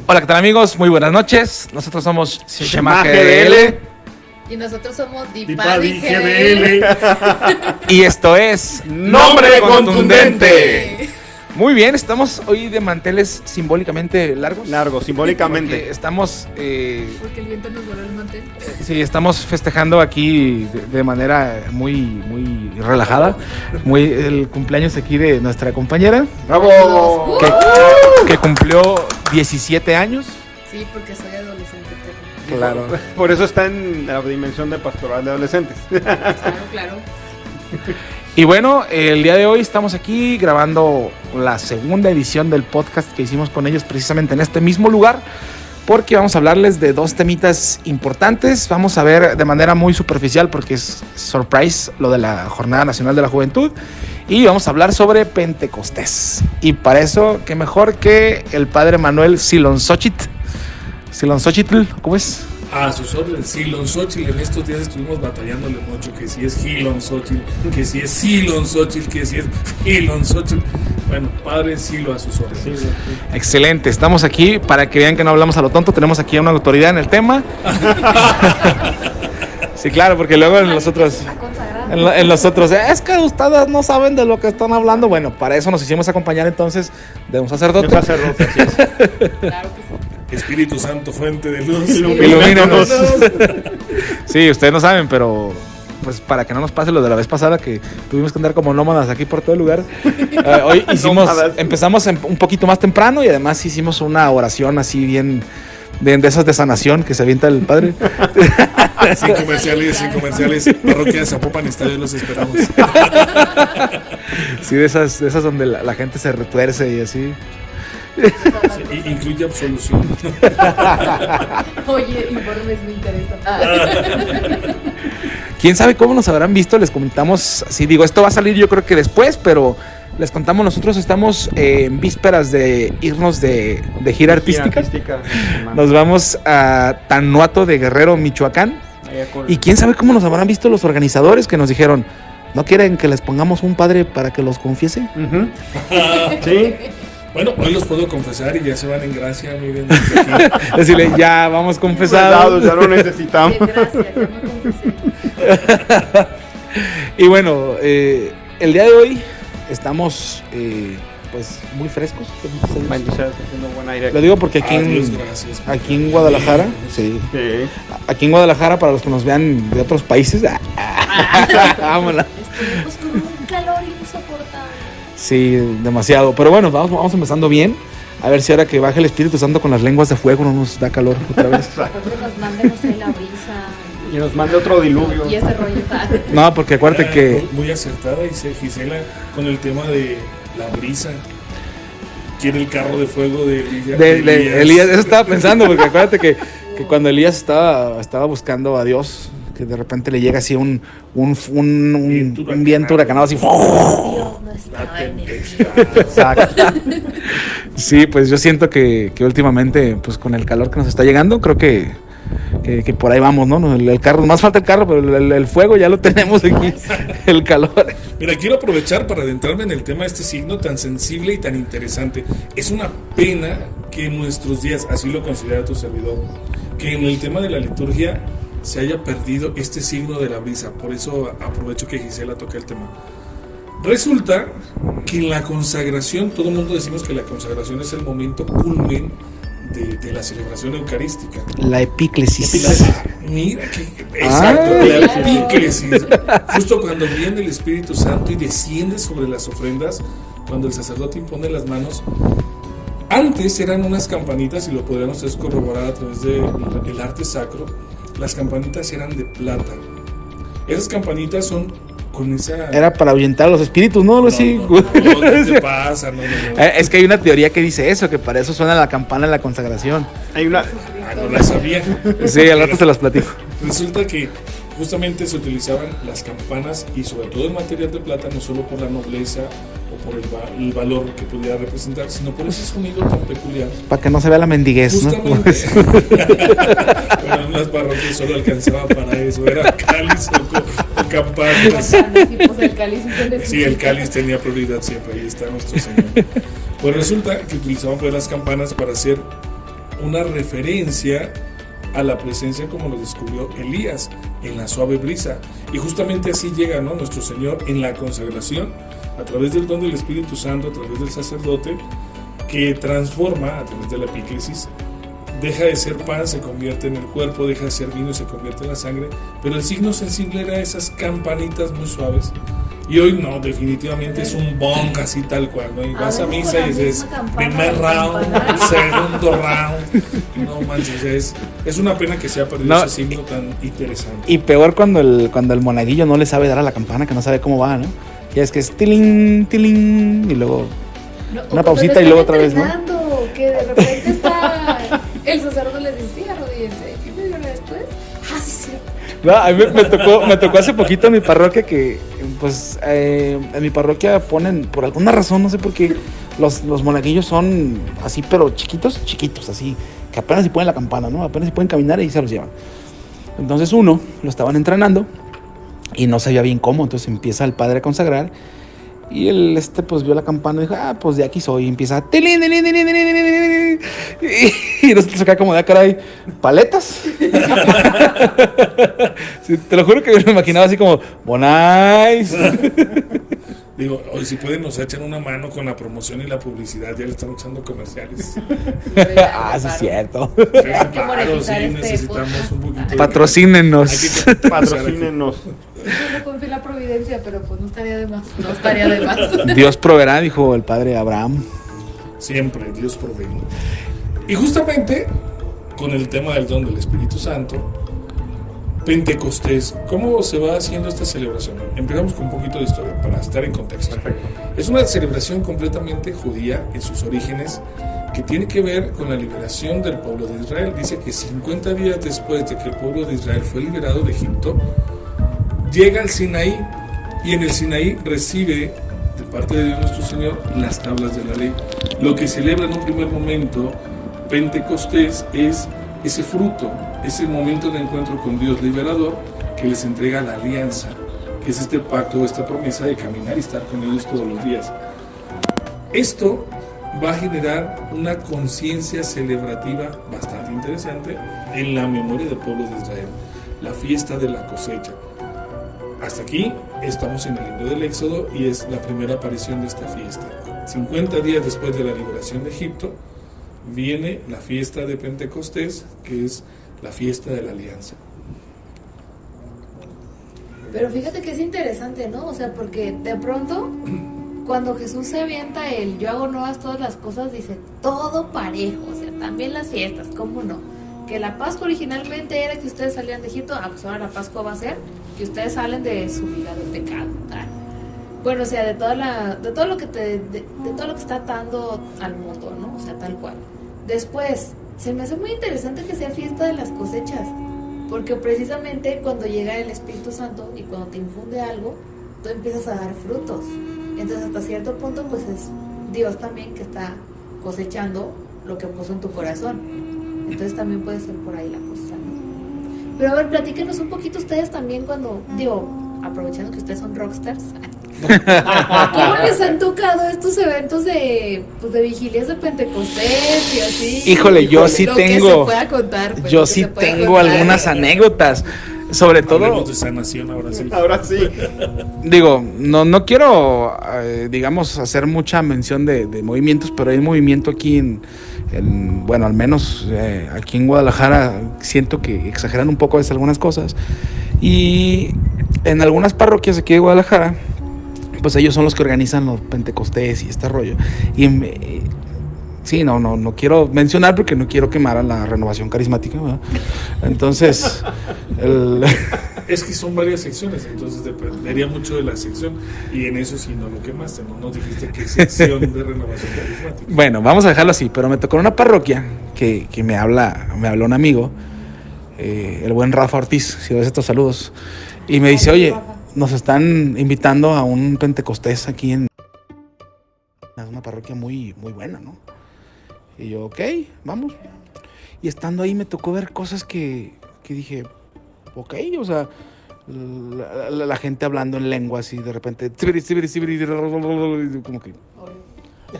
Hola, ¿qué tal, amigos? Muy buenas noches. Nosotros somos Shemaje GDL. Y nosotros somos Dipadi GDL. Y esto es Nombre Contundente. Muy bien, estamos hoy de manteles simbólicamente largos. Largo, simbólicamente. Porque estamos, Porque el viento nos voló el mantel. sí, estamos festejando aquí de manera muy relajada, el cumpleaños aquí de nuestra compañera, ¡Bravo! que cumplió 17 años. Sí, porque soy adolescente. Claro. Por eso está en la dimensión de pastoral de adolescentes. Claro. Y bueno, el día de hoy estamos aquí grabando la segunda edición del podcast que hicimos con ellos precisamente en este mismo lugar, porque vamos a hablarles de dos temitas importantes. Vamos a ver de manera muy superficial, porque es surprise lo de la Jornada Nacional de la Juventud, y vamos a hablar sobre Pentecostés. Y para eso, qué mejor que el padre Manuel Silonxochitl. Silonxochitl, ¿cómo es? A sus órdenes, Silonxochitl. En estos días estuvimos batallándole mucho, que si es Silonxochitl, que si es Silonxochitl, que si es Silonxochitl. Bueno, padre Silo a sus órdenes. Excelente, estamos aquí para que vean que no hablamos a lo tonto. Tenemos aquí a una autoridad en el tema. Sí, claro, porque luego en los otros es que ustedes no saben de lo que están hablando. Bueno, para eso nos hicimos acompañar entonces de un sacerdote. Un sacerdote, así es. Claro que sí. Espíritu Santo, fuente de luz. Ilumínanos. Sí, ustedes no saben, pero pues para que no nos pase lo de la vez pasada, que tuvimos que andar como nómadas aquí por todo el lugar. Hoy empezamos un poquito más temprano, y además hicimos una oración así bien de esas de sanación que se avienta el padre. Sin comerciales. Parroquia de Zapopan, estadio, los esperamos. Sí, de esas donde la gente se retuerce y así. Sí, incluye absolución. Oye, informes me interesan. ¿Quién sabe cómo nos habrán visto? Les comentamos, sí, digo, esto va a salir yo creo que después, pero les contamos, nosotros estamos en vísperas de irnos de gira artística. Nos vamos a Tanuato de Guerrero, Michoacán. Y quién sabe cómo nos habrán visto los organizadores, que nos dijeron, ¿no quieren que les pongamos un padre para que los confiese? Uh-huh. Sí. Bueno, hoy los puedo confesar y ya se van en gracia, miren. Decirle, ya vamos confesados. Ya no necesitamos. Sí, gracias, ya me confesé. Y bueno, el día de hoy estamos pues muy frescos. Haciendo buen aire. Lo digo porque aquí en Guadalajara, sí. Aquí en Guadalajara, para los que nos vean de otros países, vámonos. Estuvimos con un calor insoportable. Sí, demasiado. Pero bueno, vamos empezando bien. A ver si ahora que baje el Espíritu Santo con las lenguas de fuego no nos da calor otra vez. Nosotros nos manden, no sé, la brisa. Y nos mande otro diluvio. Y ese rollo tal. No, porque acuérdate que... Muy acertada, dice Gisela, con el tema de la brisa. Quiere el carro de fuego de Elías. Eso estaba pensando, porque acuérdate que cuando Elías estaba buscando a Dios, que de repente le llega así un viento huracanado así. Dios no estaba en él. Exacto. Sí, pues yo siento que últimamente, pues con el calor que nos está llegando, creo que por ahí vamos, ¿no? El carro, más falta el carro, pero el fuego ya lo tenemos aquí, el calor. Mira, quiero aprovechar para adentrarme en el tema de este signo tan sensible y tan interesante. Es una pena que en nuestros días, así lo considera tu servidor, que en el tema de la liturgia se haya perdido este signo de la brisa. Por eso aprovecho que Gisela toque el tema. Resulta que en la consagración, todo el mundo decimos que la consagración es el momento culmen de la celebración eucarística. La epíclesis. Mira que exacto, la epíclesis. Justo cuando viene el Espíritu Santo y desciende sobre las ofrendas, cuando el sacerdote impone las manos. Antes eran unas campanitas, y lo podrían ustedes corroborar a través del arte sacro. Las campanitas eran de plata. Esas campanitas son con esa... Era para ahuyentar a los espíritus, ¿no? ¿Qué te pasa? No. Es que hay una teoría que dice eso, que para eso suena la campana en la consagración. Hay una... no la sabía. Sí, al rato se las platico. Resulta que justamente se utilizaban las campanas, y sobre todo el material de plata, no solo por la nobleza o por el valor que pudiera representar, sino por ese sonido tan peculiar. Para que no se vea la mendiguez, justamente, ¿no? Bueno, en las parroquias solo alcanzaba para eso, era cáliz o campanas. Sí, el cáliz tenía prioridad siempre, ahí está nuestro Señor. Pues resulta que utilizaban pues las campanas para hacer una referencia a la presencia como lo descubrió Elías en la suave brisa. Y justamente así llega, ¿no?, nuestro Señor en la consagración, a través del don del Espíritu Santo, a través del sacerdote, que transforma a través de la epíclesis. Deja de ser pan, se convierte en el cuerpo, deja de ser vino y se convierte en la sangre. Pero el signo sensible era esas campanitas muy suaves. Y hoy no, definitivamente es un bong así tal cual, ¿no? Y vas a misa y dices, primer round, segundo round. No manches, es una pena que se haya perdido ese signo tan interesante. Y peor cuando el monaguillo no le sabe dar a la campana, que no sabe cómo va, ¿no? Y es que es tilín, tilín, y luego una pausita y luego otra vez, ¿no? Que de repente está el sacerdote le decía, arrodíllense, y media hora después, sí, cierto. No, a mí me tocó hace poquito en mi parroquia que, pues, en mi parroquia ponen, por alguna razón, no sé por qué, los monaguillos son así, pero chiquitos, así, que apenas si pueden la campana, ¿no? Apenas si pueden caminar y se los llevan. Entonces uno lo estaban entrenando y no sabía bien cómo, entonces empieza el padre a consagrar y él pues vio la campana y dijo, pues de aquí soy, y empieza tilín, tilín, tilín, tilín, tilín, y nosotros acá como de caray, ¿paletas? Sí, te lo juro que me imaginaba así como Bonais. Digo, hoy si pueden nos echan una mano con la promoción y la publicidad, ya le están echando comerciales. Sí es cierto. Claro, sí, necesitamos un poquito de... Patrocínenos. Patrocínenos. No confío en la providencia, pero pues no estaría de más. No estaría de más. Dios proveerá, dijo el padre Abraham. Siempre, Dios provee. Y justamente con el tema del don del Espíritu Santo, Pentecostés, ¿cómo se va haciendo esta celebración? Empezamos con un poquito de historia para estar en contexto. Perfecto. Es una celebración completamente judía en sus orígenes, que tiene que ver con la liberación del pueblo de Israel. Dice que 50 días después de que el pueblo de Israel fue liberado de Egipto, llega al Sinaí, y en el Sinaí recibe de parte de Dios nuestro Señor las tablas de la ley. Lo que celebra en un primer momento Pentecostés es ese fruto, ese momento de encuentro con Dios liberador, que les entrega la alianza, que es este pacto, esta promesa de caminar y estar con ellos todos los días. Esto va a generar una conciencia celebrativa bastante interesante en la memoria del pueblo de Israel, la fiesta de la cosecha. Hasta aquí estamos en el libro del Éxodo y es la primera aparición de esta fiesta. 50 días después de la liberación de Egipto viene la fiesta de Pentecostés, que es la fiesta de la alianza. Pero fíjate que es interesante, ¿no? O sea, porque de pronto, cuando Jesús se avienta el yo hago nuevas todas las cosas, dice todo parejo, o sea, también las fiestas, ¿cómo no? Que la Pascua originalmente era que ustedes salían de Egipto, pues ahora la Pascua va a ser que ustedes salen de su vida de pecado, ¿tal? Bueno, o sea, de todo lo que está atando al mundo, ¿no? O sea, tal cual. Después, se me hace muy interesante que sea fiesta de las cosechas, porque precisamente cuando llega el Espíritu Santo y cuando te infunde algo, tú empiezas a dar frutos. Entonces, hasta cierto punto, pues es Dios también que está cosechando lo que puso en tu corazón. Entonces también puede ser por ahí la cosa, ¿no? Pero a ver, platíquenos un poquito ustedes también aprovechando que ustedes son rockstars, ¿cómo les han tocado estos eventos de vigilias de Pentecostés y así? Híjole, yo sí lo que tengo. se pueda contar, pues, yo sí tengo algunas anécdotas. Sobre todo. Hablemos de sanación ahora sí. Ahora sí. Digo, no quiero, digamos, hacer mucha mención de movimientos, pero hay movimiento aquí bueno, al menos aquí en Guadalajara siento que exageran un poco a veces algunas cosas. Y en algunas parroquias aquí de Guadalajara, pues ellos son los que organizan los Pentecostés y este rollo. Y sí, no quiero mencionar porque no quiero quemar a la renovación carismática, ¿verdad? Entonces, Es que son varias secciones, entonces dependería mucho de la sección. Y en eso sí no lo quemaste, no nos dijiste qué sección de renovación carismática. Bueno, vamos a dejarlo así, pero me tocó una parroquia que me habló un amigo, el buen Rafa Ortiz, si ves estos saludos, y me dice, oye, nos están invitando a un Pentecostés aquí en una parroquia muy, muy buena, ¿no? Y yo, ok, vamos. Y estando ahí me tocó ver cosas que dije, ok, o sea, la gente hablando en lenguas y de repente, como que,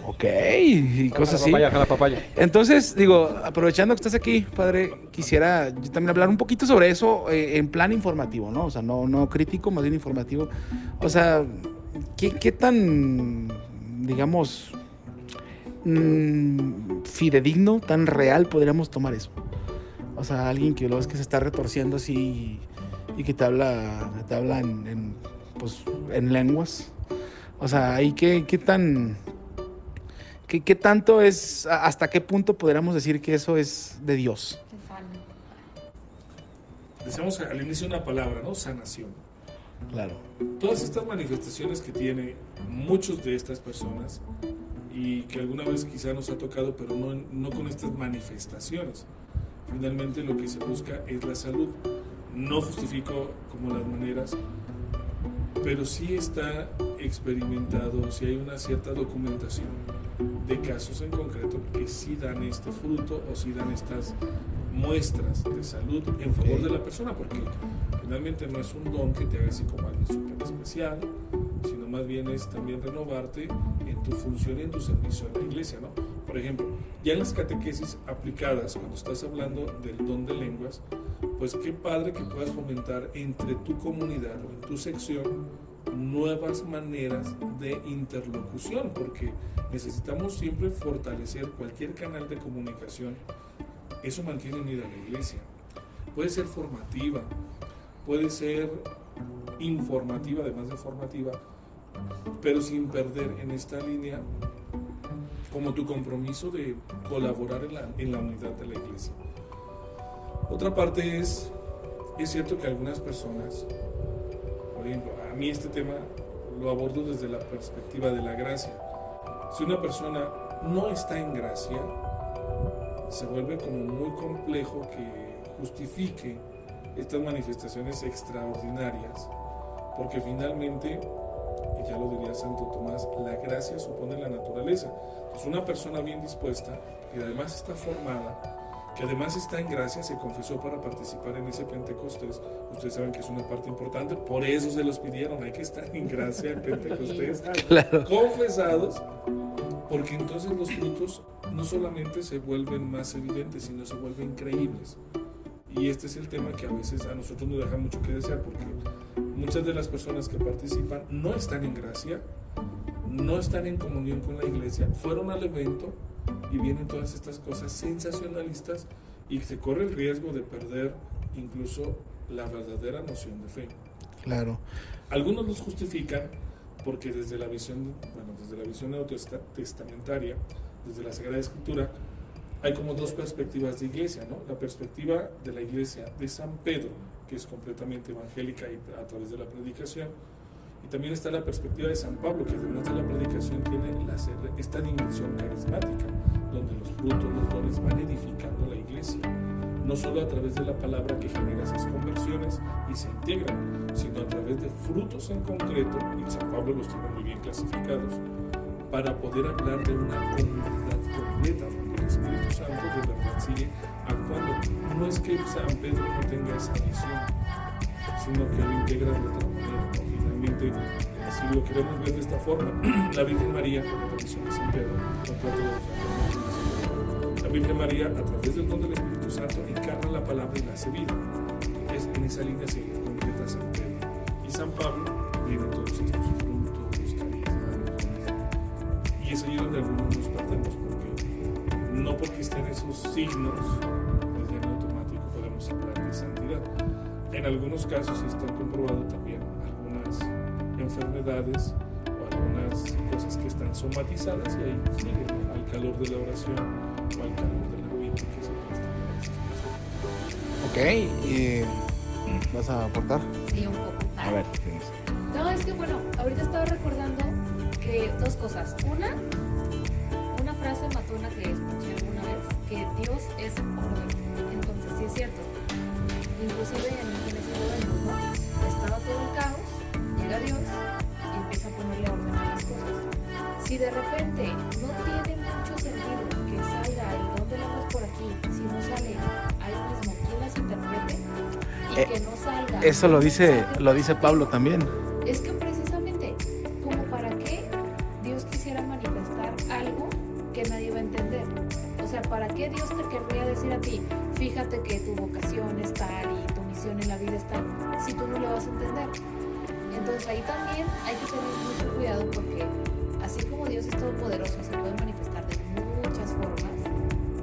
Ok, y cosas así. Jala papaya. Entonces, digo, aprovechando que estás aquí, padre, quisiera yo también hablar un poquito sobre eso en plan informativo, ¿no? O sea, no crítico, más bien informativo. O sea, ¿qué tan, digamos, fidedigno, tan real podríamos tomar eso? O sea, alguien que lo ves que se está retorciendo así y que te habla pues, en lenguas. O sea, ahí qué tan... ¿Qué tanto es, hasta qué punto podríamos decir que eso es de Dios? Decíamos al inicio una palabra, ¿no? Sanación. Claro. Todas estas manifestaciones que tiene muchos de estas personas y que alguna vez quizá nos ha tocado, pero no con estas manifestaciones. Finalmente lo que se busca es la salud. No justifico como las maneras, pero sí está experimentado, sí hay una cierta documentación de casos en concreto que sí dan este fruto o sí dan estas muestras de salud en favor de la persona, porque finalmente no es un don que te haga así como alguien súper especial, sino más bien es también renovarte en tu función y en tu servicio a la iglesia, ¿no? Por ejemplo, ya en las catequesis aplicadas, cuando estás hablando del don de lenguas, pues qué padre que puedas fomentar entre tu comunidad o en tu sección nuevas maneras de interlocución, porque necesitamos siempre fortalecer cualquier canal de comunicación. Eso mantiene unida a la iglesia. Puede ser formativa, puede ser informativa, además de formativa, pero sin perder en esta línea como tu compromiso de colaborar en la unidad de la iglesia. Otra parte es cierto que algunas personas, por ejemplo, a mí este tema lo abordo desde la perspectiva de la gracia. Si una persona no está en gracia, se vuelve como muy complejo que justifique estas manifestaciones extraordinarias, porque finalmente, y ya lo diría Santo Tomás, la gracia supone la naturaleza. Pues una persona bien dispuesta, que además está formada, que además está en gracia, se confesó para participar en ese Pentecostés. Ustedes saben que es una parte importante, por eso se los pidieron, hay que estar en gracia en Pentecostés, Claro. confesados, porque entonces los frutos no solamente se vuelven más evidentes, sino se vuelven creíbles. Y este es el tema que a veces a nosotros nos deja mucho que desear, porque muchas de las personas que participan no están en gracia, no están en comunión con la iglesia, fueron al evento y vienen todas estas cosas sensacionalistas y se corre el riesgo de perder incluso la verdadera noción de fe. Claro. Algunos los justifican porque desde la visión neotestamentaria, desde la Sagrada Escritura, hay como dos perspectivas de iglesia, ¿no? La perspectiva de la iglesia de San Pedro, que es completamente evangélica y a través de la predicación, y también está la perspectiva de San Pablo, que además de la predicación tiene esta dimensión carismática, donde los frutos, los dones van edificando la iglesia, no solo a través de la palabra que genera esas conversiones y se integran, sino a través de frutos en concreto, y San Pablo los tiene muy bien clasificados, para poder hablar de una comunidad completa, donde el Espíritu Santo de verdad sigue actuando. No es que San Pedro no tenga esa visión, sino que lo integra de otra manera, ¿no? Finalmente, si lo queremos ver de esta forma, la Virgen María, la visión de San Pedro, la Virgen María, a través del don del Espíritu Santo, encarna la palabra y la hace vida. Es en esa línea se completa San Pedro. Y San Pablo viene todos estos frutos, los carismas, los dones. Y es ahí donde algunos nos perdemos, porque no porque estén esos signos, pues ya en automático podemos hablar de santidad. En algunos casos está comprobado también algunas enfermedades o algunas cosas que están somatizadas y ahí siguen al calor de la oración o al calor del ambiente que se presta para esas cosas. Ok, ¿vas a aportar? Sí, un poco. A ver. No, es que bueno, ahorita estaba recordando que dos cosas. Una frase matona que escuché alguna vez, que Dios es orden. Entonces, sí es cierto. Inclusive en ese momento, ¿no? Estaba todo el caos, llega Dios y empieza a ponerle orden a las cosas. Si de repente no tiene mucho sentido que salga el don de la luz por aquí, si no sale ahí mismo quien las interprete y que no salga. Eso lo dice Pablo también. Es que precisamente, como para qué Dios quisiera manifestar manifestar algo que nadie va a entender. O sea, ¿para qué Dios te querría decir a ti, fíjate que tu vocación es tal y tu misión en la vida es tal, si tú no lo vas a entender? Entonces ahí también hay que tener mucho cuidado, porque así como Dios es todopoderoso, se puede manifestar de muchas formas,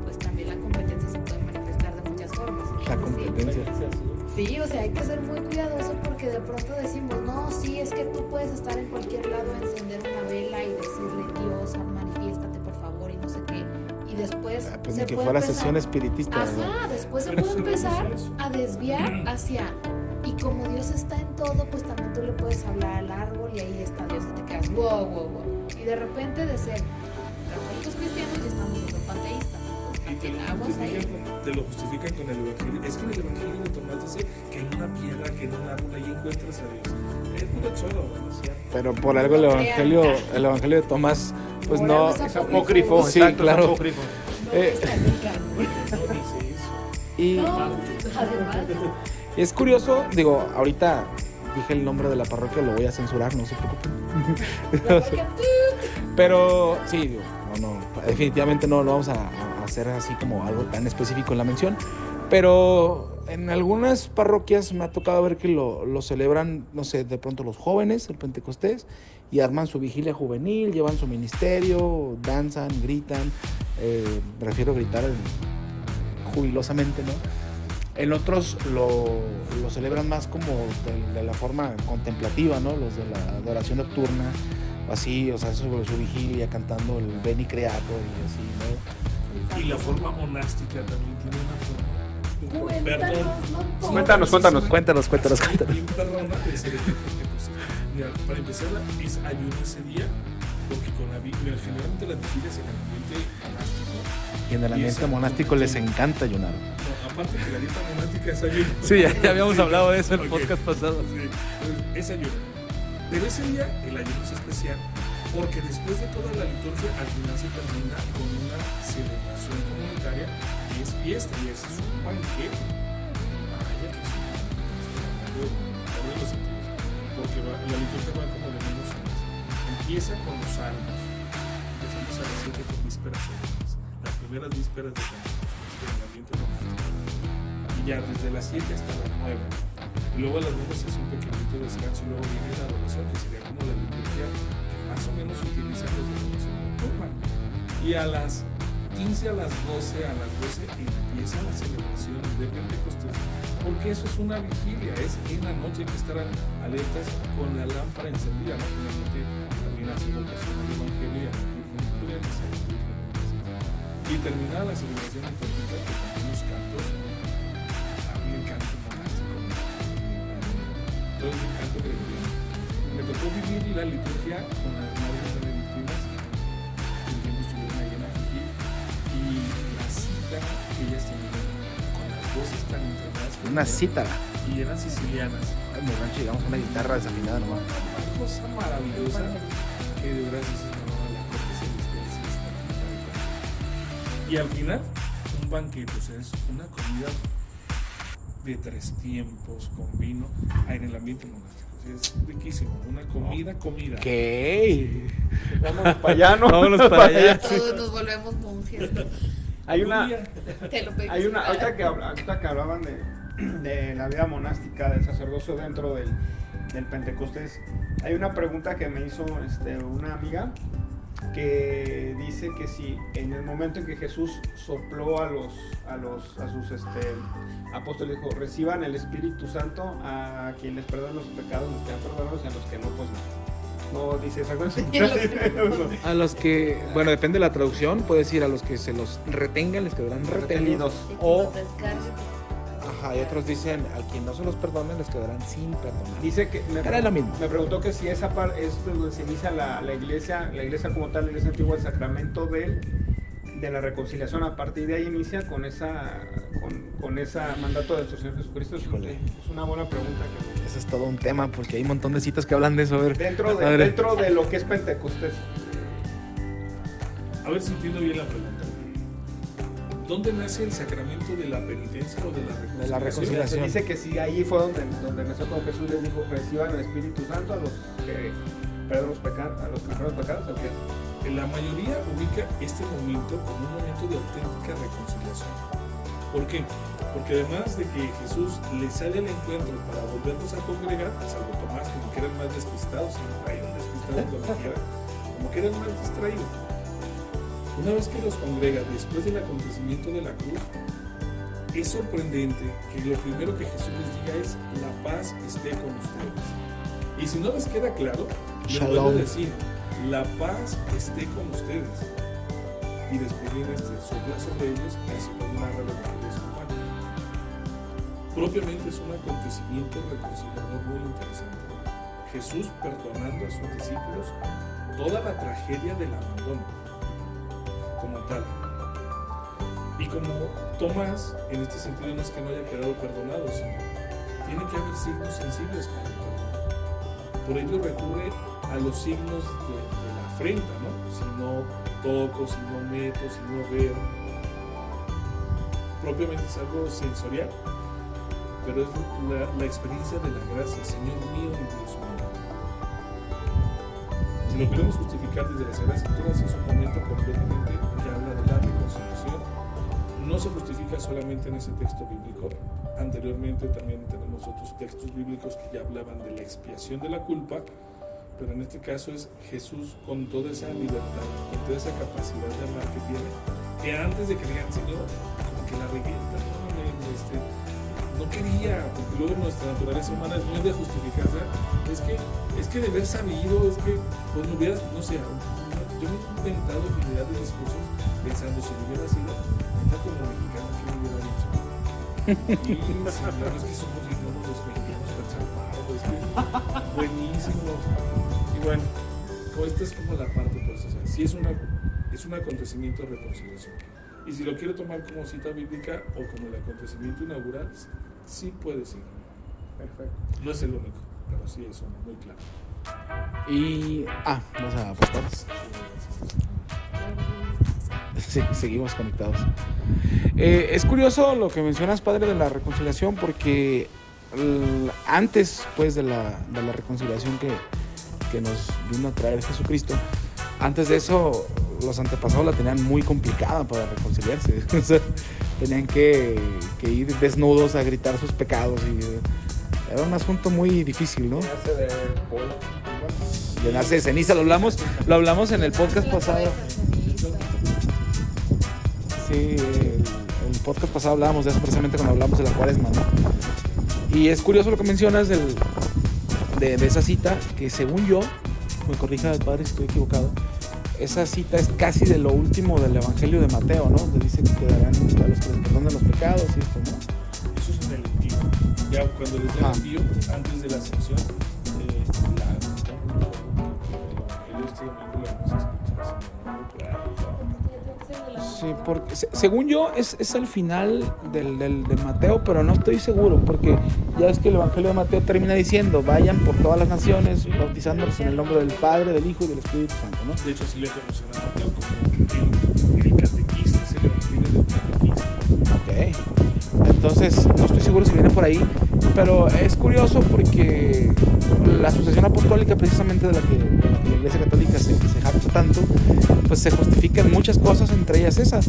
pues también la competencia se puede manifestar de muchas formas. La Es decir, competencia. sí, o sea, hay que ser muy cuidadoso, porque de pronto decimos, no, sí, es que tú puedes estar en cualquier lado, encender una vela y decirle, Dios, manifiéstate por favor y no sé qué. Y después Pues se ni que puede fuera empezar- sesión espiritista, ¿verdad? Ajá, después se Pero puede eso no empezar es eso. a desviar hacia... Y como Dios está en todo, pues también tú le puedes hablar al árbol y ahí está Dios y te quedas, wow, wow, wow. Y de repente de ser católicos cristianos ya estamos siendo panteístas. Y te lo, Aguas ahí. justifican con el Evangelio. Es que en el Evangelio de Tomás dice que en una piedra, que en un árbol, ahí encuentras a Dios. Es puro choro, ¿no es cierto? Pero por algo el evangelio de Tomás, pues Por no. algo Es apócrifo, Sí, exacto, claro. es apócrifo. No está en el canon. No dice eso. Y No, además. es curioso, digo, ahorita dije el nombre de la parroquia, lo voy a censurar, no se preocupen. Pero sí, digo, no, definitivamente no lo vamos a hacer así como algo tan específico en la mención. Pero en algunas parroquias me ha tocado ver que lo celebran, no sé, de pronto los jóvenes, el Pentecostés, y arman su vigilia juvenil, llevan su ministerio, danzan, gritan. Me refiero a gritar jubilosamente, ¿no? En otros lo celebran más como de la forma contemplativa, ¿no? Los de la adoración nocturna, o así, o sea, sobre su vigilia, cantando el Veni Creator y así, ¿no? Y la forma monástica también tiene una forma. Cuéntanos, no Cuéntanos, cuéntanos. Cuéntanos. Bien perdona de ser Pentecostés. Mira, para empezar, es ayuno ese día, porque con la Biblia, generalmente las vigilias en el ambiente monástico. Y en el ambiente monástico les encanta ayunar. No, aparte que la dieta monástica es ayuno. Sí, ya habíamos hablado de eso en el Ok. podcast pasado. Sí, entonces, es ayuno. Pero ese día el ayuno es especial, porque después de toda la liturgia, al final se termina con una celebración comunitaria y es fiesta, y es un banquete. Vaya que es un los sentidos, porque la liturgia va como de menos a más. Empieza con los salmos, empezamos a las 7 con vísperas solemnes, las primeras vísperas de Pentecostés en el ambiente doméstico, y ya desde las 7 hasta las 9. Y luego a las 9 se hace un pequeñito descanso, y luego viene la adoración, que sería como la liturgia que más o menos utilizan los de adoración nocturna. Y a las 15, a las 12, a las 12 empieza la celebración de Pentecostés, porque eso es una vigilia, es en la noche, hay que estar alertas con la lámpara encendida, ¿no? Finalmente también hace vocación al Evangelio y a las vírgenes prudentes, a las vírgenes prudentes. Y terminada la celebración litúrgica, que también los cantos, a mí el canto monástico, todo el canto gregoriano. Me tocó vivir la liturgia con las madres benedictinas, que un tiempo estuvieron ahí en Ajijic, y la cita que ellas tenían con las voces tan entrenadas. Una cítara. Y eran sicilianas. En mi rancho llegamos a una guitarra desafinada nomás. Una cosa maravillosa que de verdad dices, no, la corte celestial sí está quita. Y al final, un banquete, o sea, es una comida de 3 tiempos con vino en el ambiente monástico. O sea, es riquísimo, una comida. ¿Qué? Vámonos para allá, ¿no? Vámonos para allá. Todos nos volvemos monjes. Hay Un una, día. Te lo pedí. ahorita que hablaban de la vida monástica, del sacerdocio dentro del Pentecostés, hay una pregunta que me hizo una amiga que dice que si en el momento en que Jesús sopló a sus apóstoles, dijo, reciban el Espíritu Santo, a quien les perdonan los pecados, los que han perdonado, y a los que no, pues no dice esa cosa. A los que, bueno, depende de la traducción, puede decir a los que se los retengan, les quedarán retenidos. O, ajá, y otros dicen, a quien no se los perdonen, les quedarán sin perdonar. Dice que Era lo mismo. me preguntó que si esa parte es donde se inicia la iglesia como tal, la iglesia antigua, el sacramento de la reconciliación. A partir de ahí inicia con ese mandato de nuestro Señor Jesucristo. Híjole. Es una buena pregunta. Ese es todo un tema porque hay un montón de citas que hablan de eso. A ver, Dentro a ver. de lo que es Pentecostés. A ver si entiendo bien la pregunta. ¿Dónde nace el sacramento de la penitencia o de la reconciliación? De la reconciliación. Se dice que sí, ahí fue donde nació, cuando Jesús les dijo, reciban el Espíritu Santo a los que perdonan los pecados, ¿o qué? la mayoría ubica este momento como un momento de auténtica reconciliación. ¿Por qué? Porque además de que Jesús le sale al encuentro para volverlos a congregar, salvo Tomás, como que era el más despistado, siempre hay un despistado donde quiera, como que era el más distraído. Una vez que los congrega después del acontecimiento de la cruz, es sorprendente que lo primero que Jesús les diga es: la paz esté con ustedes. Y si no les queda claro, les vuelvo a decir: la paz esté con ustedes. Y después viene sopla sobre ellos, así como narra el Evangelio de San Juan. Propiamente es un acontecimiento reconciliador muy interesante. Jesús perdonando a sus discípulos toda la tragedia del abandono, como tal. Y como Tomás, en este sentido, no es que no haya quedado perdonado, sino tiene que haber signos sensibles para el perdón. Por ello recurre a los signos de la afrenta, ¿no? Si no toco, si no meto, si no veo. Propiamente es algo sensorial, pero es la experiencia de la gracia. Señor mío y Dios mío. Si lo queremos justificar desde las Sagradas Escrituras, es un momento completamente que habla de la reconciliación. No se justifica solamente en ese texto bíblico. Anteriormente también tenemos otros textos bíblicos que ya hablaban de la expiación de la culpa, pero en este caso es Jesús con toda esa libertad, con toda esa capacidad de amar que tiene, que antes de que le digan: Señor, como que la regué, perdóname, no quería, porque luego nuestra naturaleza humana es muy de justificarse. Es que de haber sabido, es que pues no hubiera, no sé, yo me he inventado infinidad de discursos pensando: si no hubiera sido, neta, como mexicano, ¿qué me hubiera dicho? Y señor, es que somos dignos los mexicanos para echar paro, es que buenísimos. Y bueno, esta es como la parte, pues, o sea, sí es un acontecimiento de reconciliación. Y si lo quiero tomar como cita bíblica o como el acontecimiento inaugural, sí puede ser. Perfecto. No es el único, pero sí es uno muy claro. Y... vamos a apostar. Sí, seguimos conectados. Es curioso lo que mencionas, padre, de la reconciliación, porque antes, pues, de la reconciliación que nos vino a traer Jesucristo, antes de eso, los antepasados la tenían muy complicada para reconciliarse. O sea, tenían que ir desnudos a gritar sus pecados y era un asunto muy difícil, ¿no? Llenarse de ceniza. Lo hablamos en el podcast pasado. Sí, el podcast pasado hablábamos de eso precisamente cuando hablamos de la Cuaresma, ¿no? Y es curioso lo que mencionas de esa cita, que según yo, me corrija el padre si estoy equivocado, esa cita es casi de lo último del Evangelio de Mateo, ¿no? Donde dice que quedarán a los que les perdonen los pecados y esto, ¿no? Eso es en el envío. Ya cuando les da el envío, antes de la ascensión, el Evangelio este domingo lo vamos a escuchar. Sí, porque según yo es el final de Mateo, pero no estoy seguro, porque ya es que el Evangelio de Mateo termina diciendo: vayan por todas las naciones, bautizándolos en el nombre del Padre, del Hijo y del Espíritu Santo, ¿no? De hecho, sí le menciona a Mateo como el catequista, es el Evangelio del catequista. Ok, entonces no estoy seguro si viene por ahí, pero es curioso porque la sucesión apostólica, precisamente de la que la Iglesia Católica se jacta tanto, pues se justifican muchas cosas, entre ellas esa.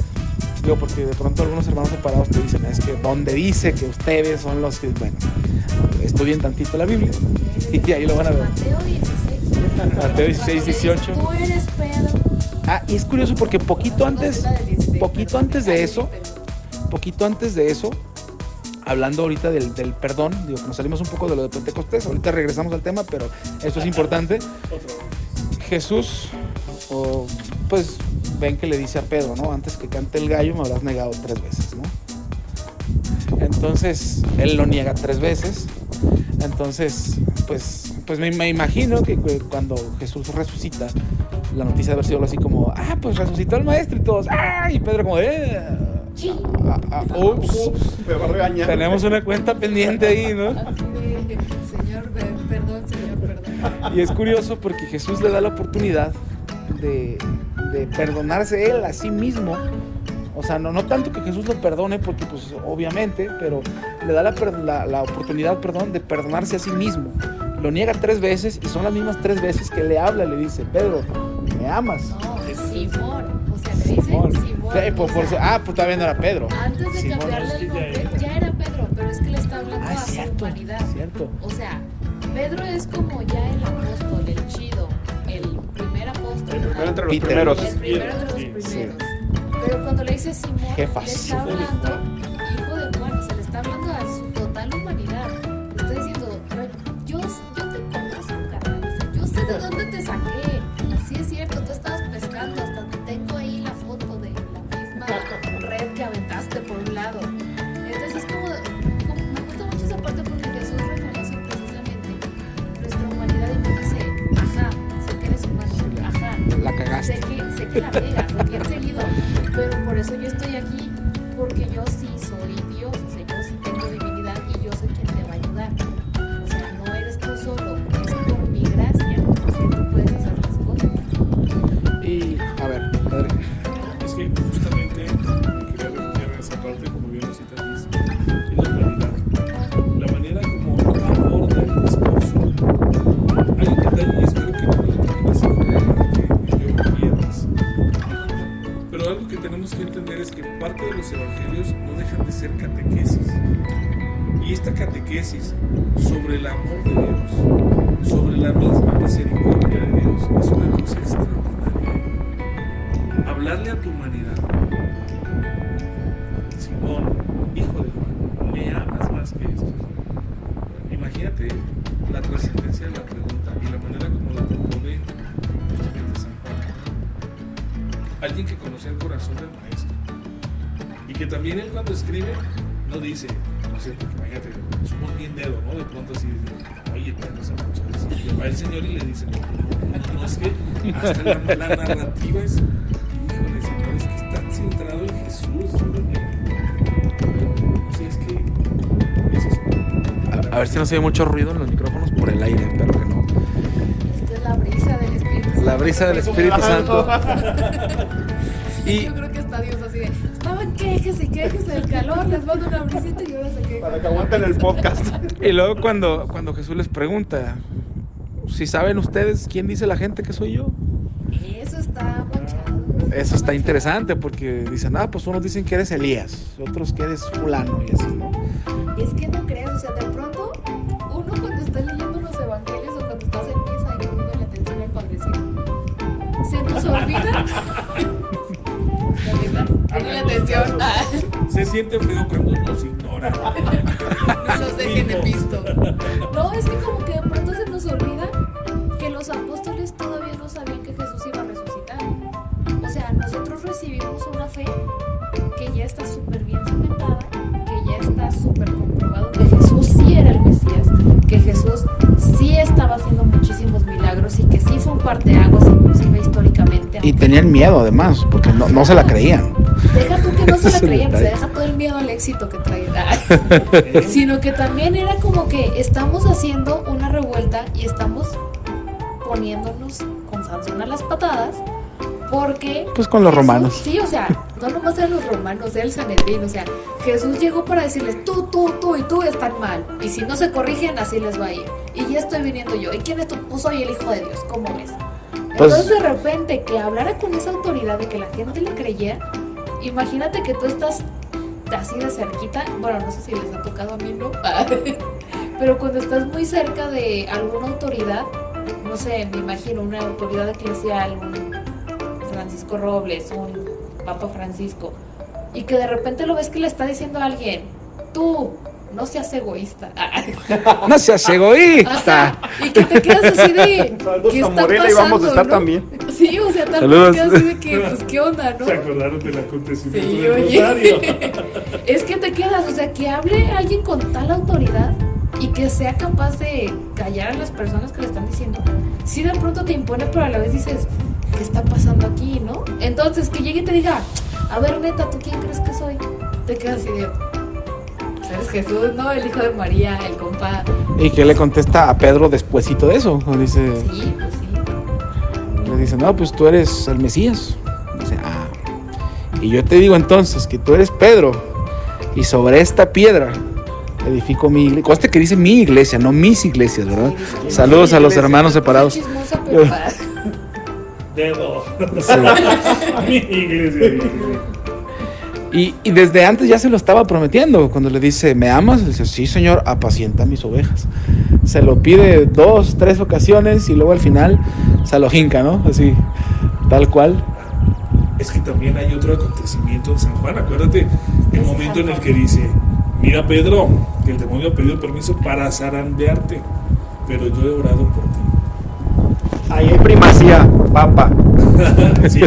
Digo, porque de pronto algunos hermanos separados te dicen: es que donde dice que ustedes son los que, bueno, estudien tantito la Biblia y ahí lo van a ver. Mateo 16, 18. Tú eres Pedro. Y es curioso porque poquito antes de eso, hablando ahorita del perdón, digo, nos salimos un poco de lo de Pentecostés, ahorita regresamos al tema, pero esto es importante. Jesús, pues ven que le dice a Pedro, ¿no? Antes que cante el gallo me habrás negado 3 veces, ¿no? Entonces, él lo niega 3 veces. Entonces, pues me imagino que cuando Jesús resucita, la noticia de haber sido algo así como: pues resucitó el maestro y todos, y Pedro como, ups, me va a regañar. Tenemos una cuenta pendiente ahí, ¿no? Señor, perdón, Señor, perdón. Y es curioso porque Jesús le da la oportunidad de perdonarse él a sí mismo. O sea, no tanto que Jesús lo perdone, porque pues obviamente, pero le da la oportunidad, de perdonarse a sí mismo. Lo niega 3 veces y son las mismas 3 veces que le habla y le dice: Pedro, ¿me amas? Simón, o sea, le dicen Simón. Pues todavía no era Pedro. Antes de Simón. cambiarle el nombre, ya era Pedro, pero es que le está hablando a su humanidad. Cierto. O sea, Pedro es como ya el apóstol, el chido, el primer apóstol. El primero entre los Peter. primeros. El primero de los primeros. Pero cuando le dice Simón, Jefas. le está hablando, hijo de Juan, o sea, le está hablando a su total humanidad. Le está diciendo, pero yo te conozco, carnal. O sea, yo sé de dónde te saqué. Sí es cierto, tú estabas pescando, hasta tengo ahí la foto de la misma red que aventaste por un lado. Entonces es como me gusta mucho esa parte porque Jesús reconoce precisamente nuestra humanidad y nos dice, ajá, sé que eres humano, ajá, La cagaste. sé que la pegas, sé que has seguido, pero por eso yo estoy aquí, porque yo sí soy Dios, o sea, yo sí tengo divinidad y yo soy quien te va a ayudar. O sea, no eres tú solo, es por mi gracia que tú puedes hacer las cosas. Y, a ver, padre. Es que justamente me quería refugiar en esa parte, como bien lo cita Luis, en la humanidad. La manera como aborda el discurso. Hay un detalle, y espero que no me lo tomen así como para que yo pierdas. Pero algo que tenemos que entender es que parte de los evangelios no dejan de ser catequesis. Y esta catequesis sobre el amor de Dios, sobre la misma misericordia de Dios, es una cosa extraordinaria. Hablarle a tu humanidad, Simón, hijo de Juan, ¿me amas más que estos? Imagínate la trascendencia de la pregunta y la manera como lo propone justamente San Juan. Alguien que conoce el corazón del maestro y que también él cuando escribe no dice, no sé, porque imagínate, somos bien dedo, ¿no? De pronto así dice, oye, Pedro se manchó así. Y va el Señor y le dice, no, es que hasta la narrativa es, híjole, Señor, es que está centrado en Jesús. No sé, es que es eso. A ver si no se oye mucho ruido en los micrófonos por el aire, espero que no. Es que es la brisa del Espíritu Santo. La brisa del Espíritu Santo. Y Yo creo que está Dios así de, estaban quéjese del calor, les mando una brisita y ahora se quejan. Para que aguanten el podcast. Y luego cuando Jesús les pregunta, si saben ustedes quién dice la gente que soy yo. Eso está manchado. Eso está interesante porque dicen, pues unos dicen que eres Elías, otros que eres fulano y así, ¿no? Es que no creas, o sea, de pronto, uno cuando está leyendo los evangelios o cuando estás en misa y poniendo la atención al padrecito, se nos olvida. La neta, ponle la atención. Se siente feo cuando nos ignoran. No nos dejen de visto. No, es que como que de pronto se nos olvida que los apóstoles todavía no sabían que Jesús iba a resucitar. O sea, nosotros recibimos una fe que ya está súper bien cimentada, que ya está súper comprobado que Jesús sí era el Mesías, que Jesús sí estaba haciendo muchísimos milagros y que sí fue un parteaguas inclusive históricamente. Y tenían miedo además, porque no se la creían. Deja tú que no se la Ese creían, se detalle. deja todo el miedo al éxito que trae. Sino que también era como que estamos haciendo una revuelta y estamos poniéndonos con Sansón a las patadas. Porque Pues con los Jesús, romanos. sí, o sea, no nomás eran los romanos, era el Sanedrín. O sea, Jesús llegó para decirles, tú y tú están mal. Y si no se corrigen, así les va a ir. Y ya estoy viniendo yo. ¿Y quién es tú? Pues soy el Hijo de Dios, ¿cómo ves? Pues- Entonces de repente que hablara con esa autoridad de que la gente le creyera, imagínate que tú estás así de cerquita, bueno, no sé si les ha tocado, a mí no, pero cuando estás muy cerca de alguna autoridad, no sé, me imagino una autoridad eclesial, un Francisco Robles, un Papa Francisco, y que de repente lo ves que le está diciendo a alguien, tú, no seas egoísta. No seas egoísta. Ajá, y que te quedas así de, Saludos ¿qué a está Morelia y vamos a pasando, estar no? también. Sí, o sea, tal Saludos. vez te quedas así de que, pues, ¿qué onda, no? Se acordaron del acontecimiento Sí, del oye. Rosario. Es que te quedas, o sea, que hable alguien con tal autoridad y que sea capaz de callar a las personas que le están diciendo. Sí, de pronto te impone, pero a la vez dices, ¿qué está pasando aquí, no? Entonces, que llegue y te diga, a ver, neta, ¿tú quién crees que soy? Te quedas así de, pues eres Jesús, ¿no? El hijo de María, el compa. ¿Y qué le contesta a Pedro despuesito de eso? Le dice, Sí, pues sí. le dice, no, pues tú eres el Mesías. Dice, y yo te digo entonces que tú eres Pedro, y sobre esta piedra edifico mi iglesia. Conste que dice mi iglesia, no mis iglesias, ¿verdad? Sí, dice, Saludos a los iglesia. hermanos separados. Soy chismosa, pero dedo. Sí. A mi iglesia. Y desde antes ya se lo estaba prometiendo. Cuando le dice, ¿me amas? Le dice, sí, Señor, apacienta mis ovejas. Se lo pide 2, 3 ocasiones y luego al final se lo hinca, ¿no? Así, tal cual. Es que también hay otro acontecimiento en San Juan. Acuérdate el momento en el que dice, mira Pedro, que el demonio ha pedido permiso para zarandearte, pero yo he orado por ti. Ahí hay primacía, papa. Sí.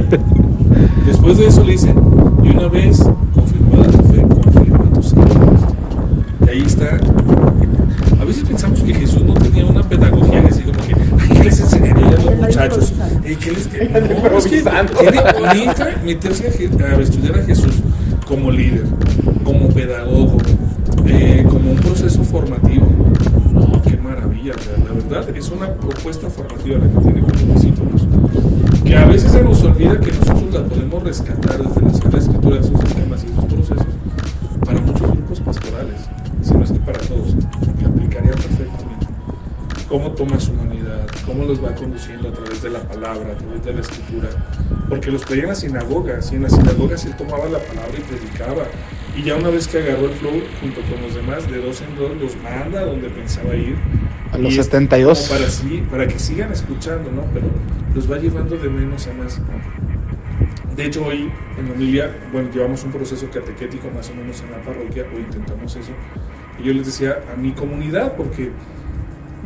Después de eso le dice, y una vez confirmada tu fe, confirma tus errores. Y ahí está. A veces pensamos que Jesús no tenía una pedagogía así como que, ay, ¿qué les enseñaría a los muchachos? ¿Qué les... No, es que necesita meterse a estudiar a Jesús como líder, como pedagogo, como un proceso formativo. No, qué maravilla. O sea, la verdad es una propuesta formativa la que tiene con los discípulos, que a veces se nos olvida que nosotros la podemos rescatar desde la Sagrada Escritura, esos sistemas y esos procesos para muchos grupos pastorales, si no es que para todos, que aplicaría perfectamente. Cómo toma su humanidad, cómo los va conduciendo a través de la palabra, a través de la Escritura, porque los traía en las sinagogas, y en las sinagogas él tomaba la palabra y predicaba, y ya una vez que agarró el flow junto con los demás, de 2 en 2 los manda a donde pensaba ir. A los Y 72. para que sigan escuchando, ¿no? Pero los va llevando de menos a más. De hecho, hoy en la homilia, bueno, llevamos un proceso catequético más o menos en la parroquia, o intentamos eso, y yo les decía a mi comunidad, porque,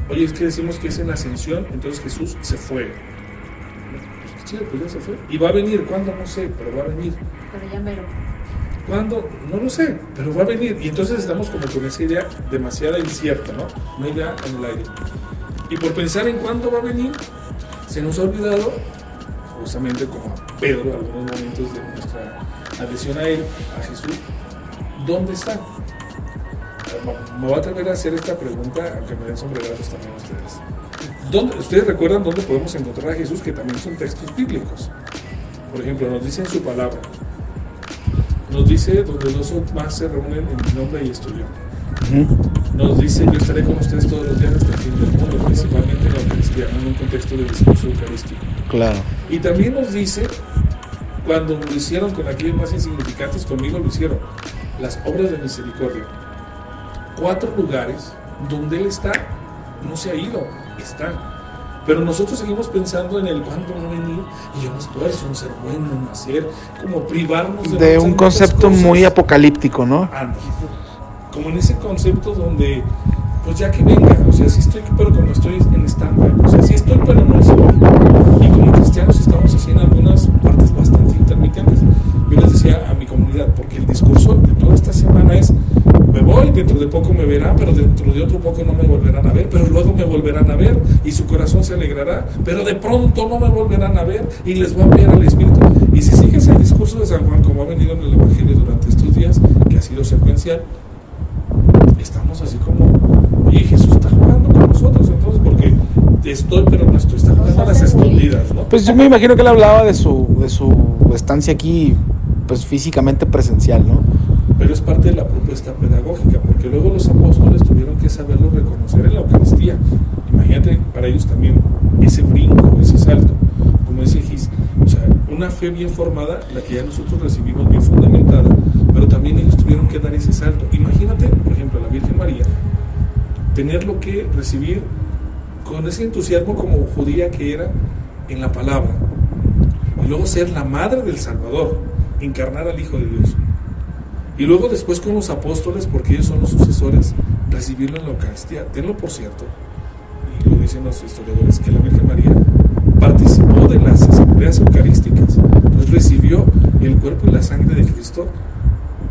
oye, es que decimos que es en la ascensión, entonces Jesús se fue. Pues qué chido, pues ya se fue. Y va a venir, ¿cuándo? No sé, pero va a venir. Pero ya mero. ¿Cuándo? No lo sé, pero va a venir. Y entonces estamos como con esa idea demasiado incierta, ¿no? Una idea en el aire. Y por pensar en cuándo va a venir, se nos ha olvidado, justamente como a Pedro, algunos momentos de nuestra adhesión a él, a Jesús, ¿dónde está? Me voy a atrever a hacer esta pregunta, aunque me den sombrerazos también ustedes. ¿Ustedes recuerdan dónde podemos encontrar a Jesús? Que también son textos bíblicos. Por ejemplo, nos dice en su palabra. Nos dice, donde 2 o más se reúnen en mi nombre, y estoy yo. Nos dice, yo estaré con ustedes todos los días hasta el fin del mundo, principalmente en la Eucaristía, en un contexto de discurso eucarístico. Claro. Y también nos dice, cuando lo hicieron con aquellos más insignificantes, conmigo lo hicieron, las obras de misericordia. 4 lugares donde Él está, no se ha ido, está. Pero nosotros seguimos pensando en el cuándo va a venir, y yo me esfuerzo en ser bueno, en hacer, como privarnos de un concepto cosas. muy apocalíptico, ¿no? Como en ese concepto donde, pues ya que venga, o sea, sí estoy, pero como estoy en stand-by, o sea, sí estoy, pero no estoy. Y como cristianos estamos así en algunas partes bastante intermitentes. Yo les decía a mi comunidad, porque el discurso de toda esta semana es, me voy, dentro de poco me verán, pero dentro de otro poco no me volverán a ver, pero luego me volverán a ver y su corazón se alegrará, pero de pronto no me volverán a ver y les voy a enviar al Espíritu. Y si sigues el discurso de San Juan, como ha venido en el Evangelio durante estos días, que ha sido secuencial, estamos así como, oye, Jesús está jugando con nosotros, entonces, porque estoy, pero no estoy, está jugando a las escondidas, ¿no? Pues yo me imagino que él hablaba de su estancia aquí, pues físicamente presencial, ¿no? Pero es parte de la propuesta pedagógica, porque luego los apóstoles tuvieron que saberlo reconocer en la Eucaristía. Imagínate para ellos también ese brinco, ese salto, como dice Gis, o sea, una fe bien formada, la que ya nosotros recibimos bien fundamentada, pero también ellos tuvieron que dar ese salto. Imagínate, por ejemplo, la Virgen María, tenerlo que recibir con ese entusiasmo como judía que era en la palabra, y luego ser la madre del Salvador, encarnar al Hijo de Dios. Y luego después con los apóstoles, porque ellos son los sucesores, recibirlo en la Eucaristía. Tenlo por cierto, y lo dicen los historiadores, que la Virgen María participó de las asambleas eucarísticas, pues recibió el cuerpo y la sangre de Cristo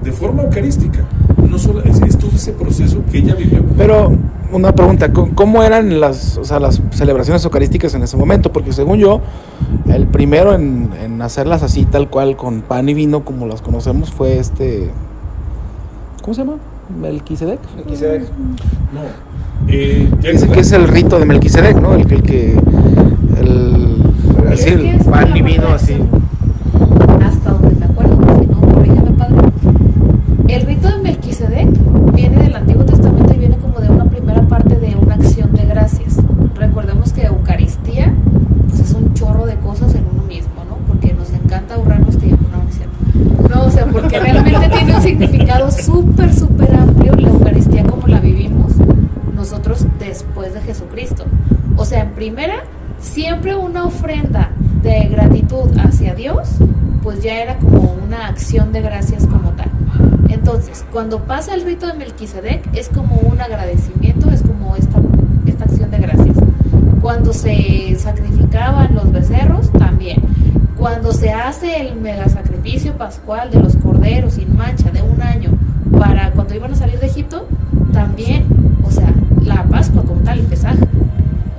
de forma eucarística. No solo es todo ese proceso que ella vivió. Pero una pregunta, ¿cómo eran las celebraciones eucarísticas en ese momento? Porque según yo, el primero en hacerlas así, tal cual, con pan y vino, como las conocemos, fue ¿cómo se llama? ¿Melquisedec? Melquisedec. No. Dice que es el rito de Melquisedec, ¿no? Así, el pan y vino así. Hasta donde me acuerdo, si no, corrígeme, padre. El rito de Melquisedec viene del Antiguo Testamento y viene como de una primera parte de una acción de gracias. Recordemos que Eucaristía pues es un chorro de cosas en una siempre una ofrenda de gratitud hacia Dios, pues ya era como una acción de gracias como tal. Entonces, cuando pasa el rito de Melquisedec, es como un agradecimiento, es como esta acción de gracias. Cuando se sacrificaban los becerros, también. Cuando se hace el mega sacrificio pascual de los corderos sin mancha de 1 año para cuando iban a salir de Egipto, también, o sea, la Pascua como tal, el Pesaj.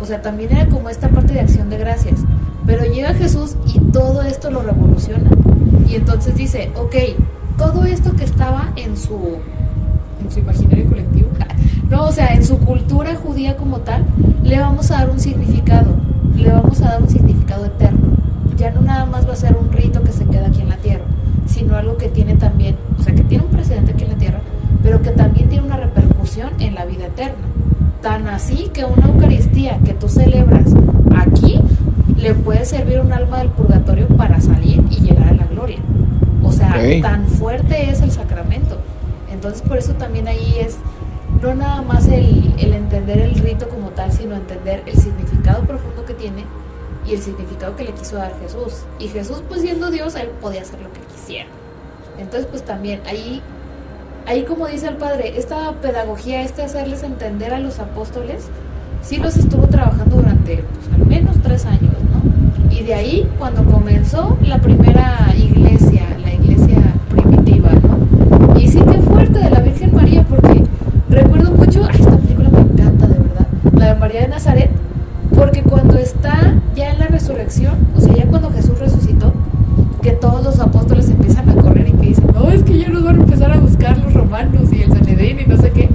O sea, también era como esta parte de acción de gracias. Pero llega Jesús y todo esto lo revoluciona. Y entonces dice, ok, todo esto que estaba en su imaginario colectivo, no, o sea, en su cultura judía como tal, le vamos a dar un significado, le vamos a dar un significado eterno. Ya no nada más va a ser un rito que se queda aquí en la tierra, sino algo que tiene también, o sea, que tiene un precedente aquí en la tierra, pero que también tiene una repercusión en la vida eterna. Tan así que una Eucaristía que tú celebras aquí, le puede servir un alma del purgatorio para salir y llegar a la gloria. O sea, tan fuerte es el sacramento. Entonces por eso también ahí es no nada más el entender el rito como tal, sino entender el significado profundo que tiene y el significado que le quiso dar Jesús. Y Jesús, pues siendo Dios, él podía hacer lo que quisiera. Entonces pues también ahí como dice el Padre, esta pedagogía, hacerles entender a los apóstoles, sí los estuvo trabajando durante pues, al menos 3 años, ¿no? Y de ahí, cuando comenzó la primera iglesia, la iglesia primitiva, ¿no? Y sí, qué fuerte de la Virgen María, porque recuerdo mucho, esta película me encanta, de verdad, la de María de Nazaret, porque cuando está ya en la resurrección, o sea, ya cuando Jesús resucitó, que todos los apóstoles empiezan a correr y que dicen, no, es que ya nos van a empezar a buscar los romanos y el Sanedrín y no sé qué,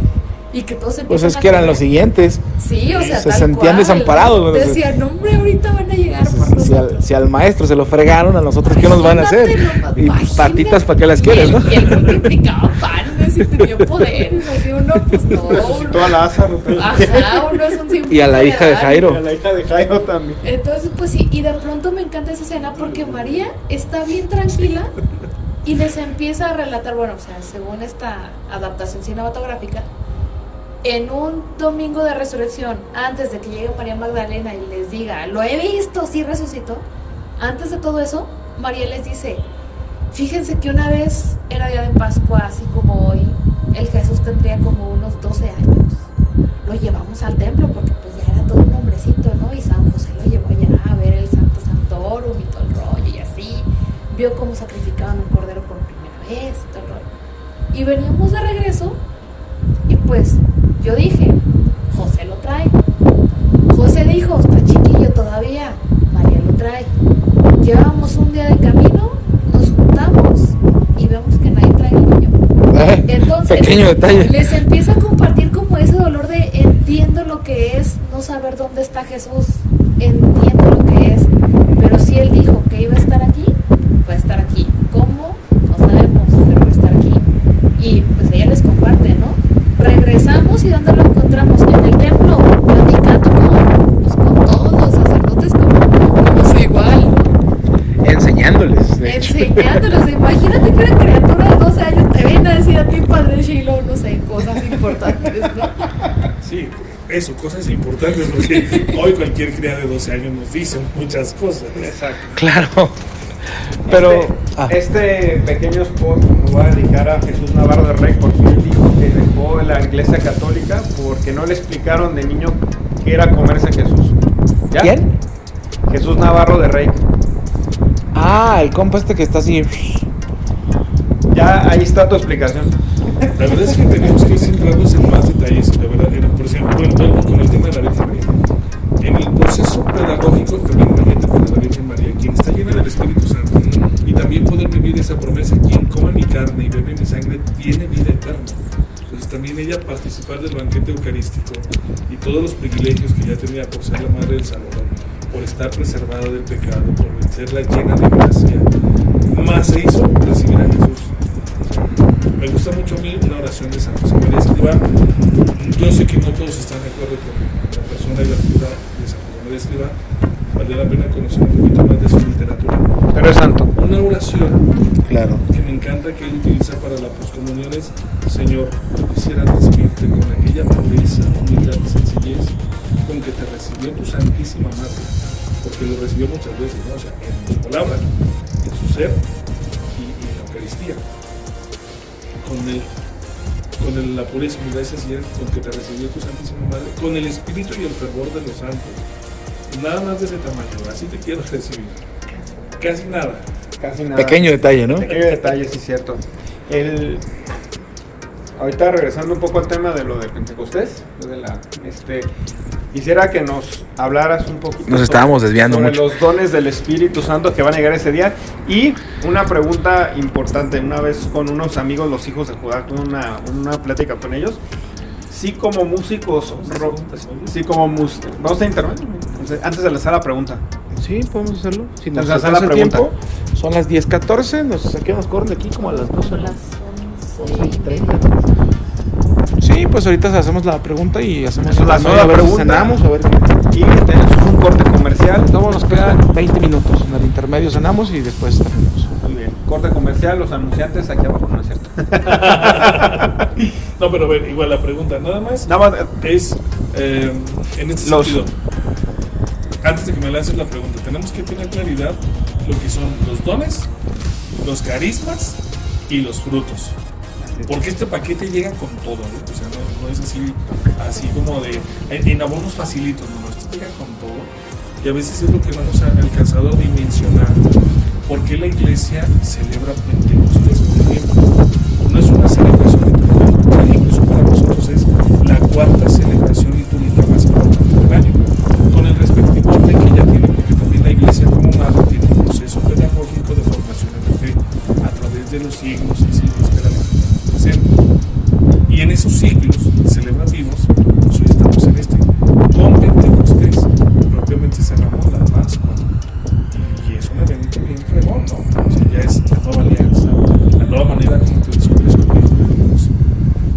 y que todos empiezan pues es que eran los siguientes. Sí, o sea, se tal sentían cual. desamparados. Decían, no, hombre, ahorita van a llegar por nosotros. Si al maestro se lo fregaron, a nosotros, ¿qué nos van a hacer? Y patitas, ¿para qué las quieres, no? Y él multiplicaba panes y tenía poderes. Así uno, pues no. Resucitó a Lázaro también. Ajá, uno es un simple. Y a la hija de Y Jairo. a la hija de Jairo también. Entonces, pues sí, y de pronto me encanta esa escena porque María está bien tranquila y les empieza a relatar, bueno, o sea, según esta adaptación cinematográfica, en un domingo de resurrección, antes de que llegue María Magdalena y les diga, lo he visto, sí resucitó, antes de todo eso, María les dice, fíjense que una vez era día de Pascua, así como hoy, el Jesús tendría como unos 12 años. Lo llevamos al templo porque pues ya era todo un hombrecito, ¿no? Y San José lo llevó allá a ver el Santo Santorum y todo el rollo y así. Vio cómo sacrificaban un cordero por primera vez, todo el rollo. Y veníamos de regreso y pues yo dije, José lo trae. José dijo, está chiquillo todavía, María lo trae. Llevamos un día de camino, nos juntamos y vemos que nadie trae el niño. Entonces, pequeño detalle. Les empieza a compartir como ese dolor de entiendo lo que es no saber dónde está Jesús, entiendo lo que es, pero si Él dijo que iba a estar aquí, va a estar aquí. ¿Cómo? No sabemos, pero va a estar aquí. Y pues ella les comparte, ¿no? Regresamos y ¿dónde lo encontramos? En el templo, platicando con todos los sacerdotes como su igual, ¿no? Enseñándoles. De hecho. Enseñándolos, imagínate que una criatura de 12 años te viene a decir a ti, Padre Shiloh, no sé, cosas importantes, ¿no? Sí, eso, cosas importantes, porque hoy cualquier cría de 12 años nos dice muchas cosas. Exacto. Claro. Pero. Este pequeño spot lo voy a dedicar a Jesús Navarro de Rey, porque él dijo que dejó la iglesia católica porque no le explicaron de niño qué era comerse Jesús. ¿Ya? ¿Quién? Jesús Navarro de Rey. Ah, el compa este que está así. Ya ahí está tu explicación. La verdad es que tenemos que ir centrarnos en más detalles, la verdad, por ejemplo, vuelvo con el tema de la Virgen María. En el proceso pedagógico, también imagínate para la Virgen María, quien está llena del Espíritu Santo, y también poder vivir esa promesa, quien come mi carne y bebe mi sangre, tiene vida eterna. Entonces también ella participar del banquete eucarístico y todos los privilegios que ya tenía por ser la Madre del Salvador, por estar preservada del pecado, por vencerla llena de gracia, más se hizo recibir a Jesús. Me gusta mucho a mí una oración de San José María Escrivá. Yo sé que no todos están de acuerdo con la persona y la figura de San José María Escrivá. Vale la pena conocer un poquito más de su literatura. Pero es santo. Una oración Claro. que me encanta que él utiliza para la poscomunión es: Señor, yo quisiera recibirte con aquella pureza, humildad y sencillez con que te recibió tu Santísima Madre, porque lo recibió muchas veces, ¿no? O sea, en su palabra, en su ser y en la Eucaristía. Con la pureza, humildad y sencillez con que te recibió tu Santísima Madre, con el espíritu y el fervor de los santos. Nada más de ese tamaño, así te quiero recibir. Casi nada. Casi nada. Pequeño detalle, ¿no? Pequeño detalle, sí, cierto. Ahorita regresando un poco al tema de lo de Pentecostés, quisiera que nos hablaras un poquito. Nos estábamos desviando sobre mucho. los dones del Espíritu Santo que van a llegar ese día. Y una pregunta importante, una vez con unos amigos, los hijos de Judá, tuve una plática con ellos. Sí, como músicos, vamos a intervenir antes de lanzar la pregunta. Sí, podemos hacerlo. Si nos Entonces, alcanza la el pregunta. tiempo, son las 10:14, aquí nos corren de aquí como a las 12. Las 11:30. Sí, pues ahorita hacemos la pregunta y hacemos Eso es la nueva a ver si pregunta. cenamos, a ver qué. Y tenemos un corte comercial. Luego nos quedan 20 minutos. En el intermedio cenamos y después terminamos. Muy bien, corte comercial, los anunciantes aquí abajo, no es cierto. No, pero a ver, igual la pregunta, nada más es en este sentido. Antes de que me lances la pregunta, tenemos que tener claridad lo que son los dones, los carismas y los frutos. Porque este paquete llega con todo, ¿eh? O sea, no es así como de en abonos facilitos, no, esto llega con todo. Y a veces es lo que no hemos alcanzado a dimensionar. ¿Por qué la iglesia celebra Pentecostés, por ejemplo? No es una celebración litúrgica, incluso para nosotros es la cuarta celebración litúrgica más importante del año, con el respectivo orden que ya tiene, porque también la iglesia como madre tiene un proceso pedagógico de formación en la fe a través de los siglos y siglos que la liturgia nos presenta. Y en esos siglos celebrativos, pues hoy estamos en con Pentecostés, propiamente cerramos la Pascua. Y es un evento bien fregón, ¿no? O sea, ya es la nueva alianza, la nueva manera como te descubres como hijo de Dios.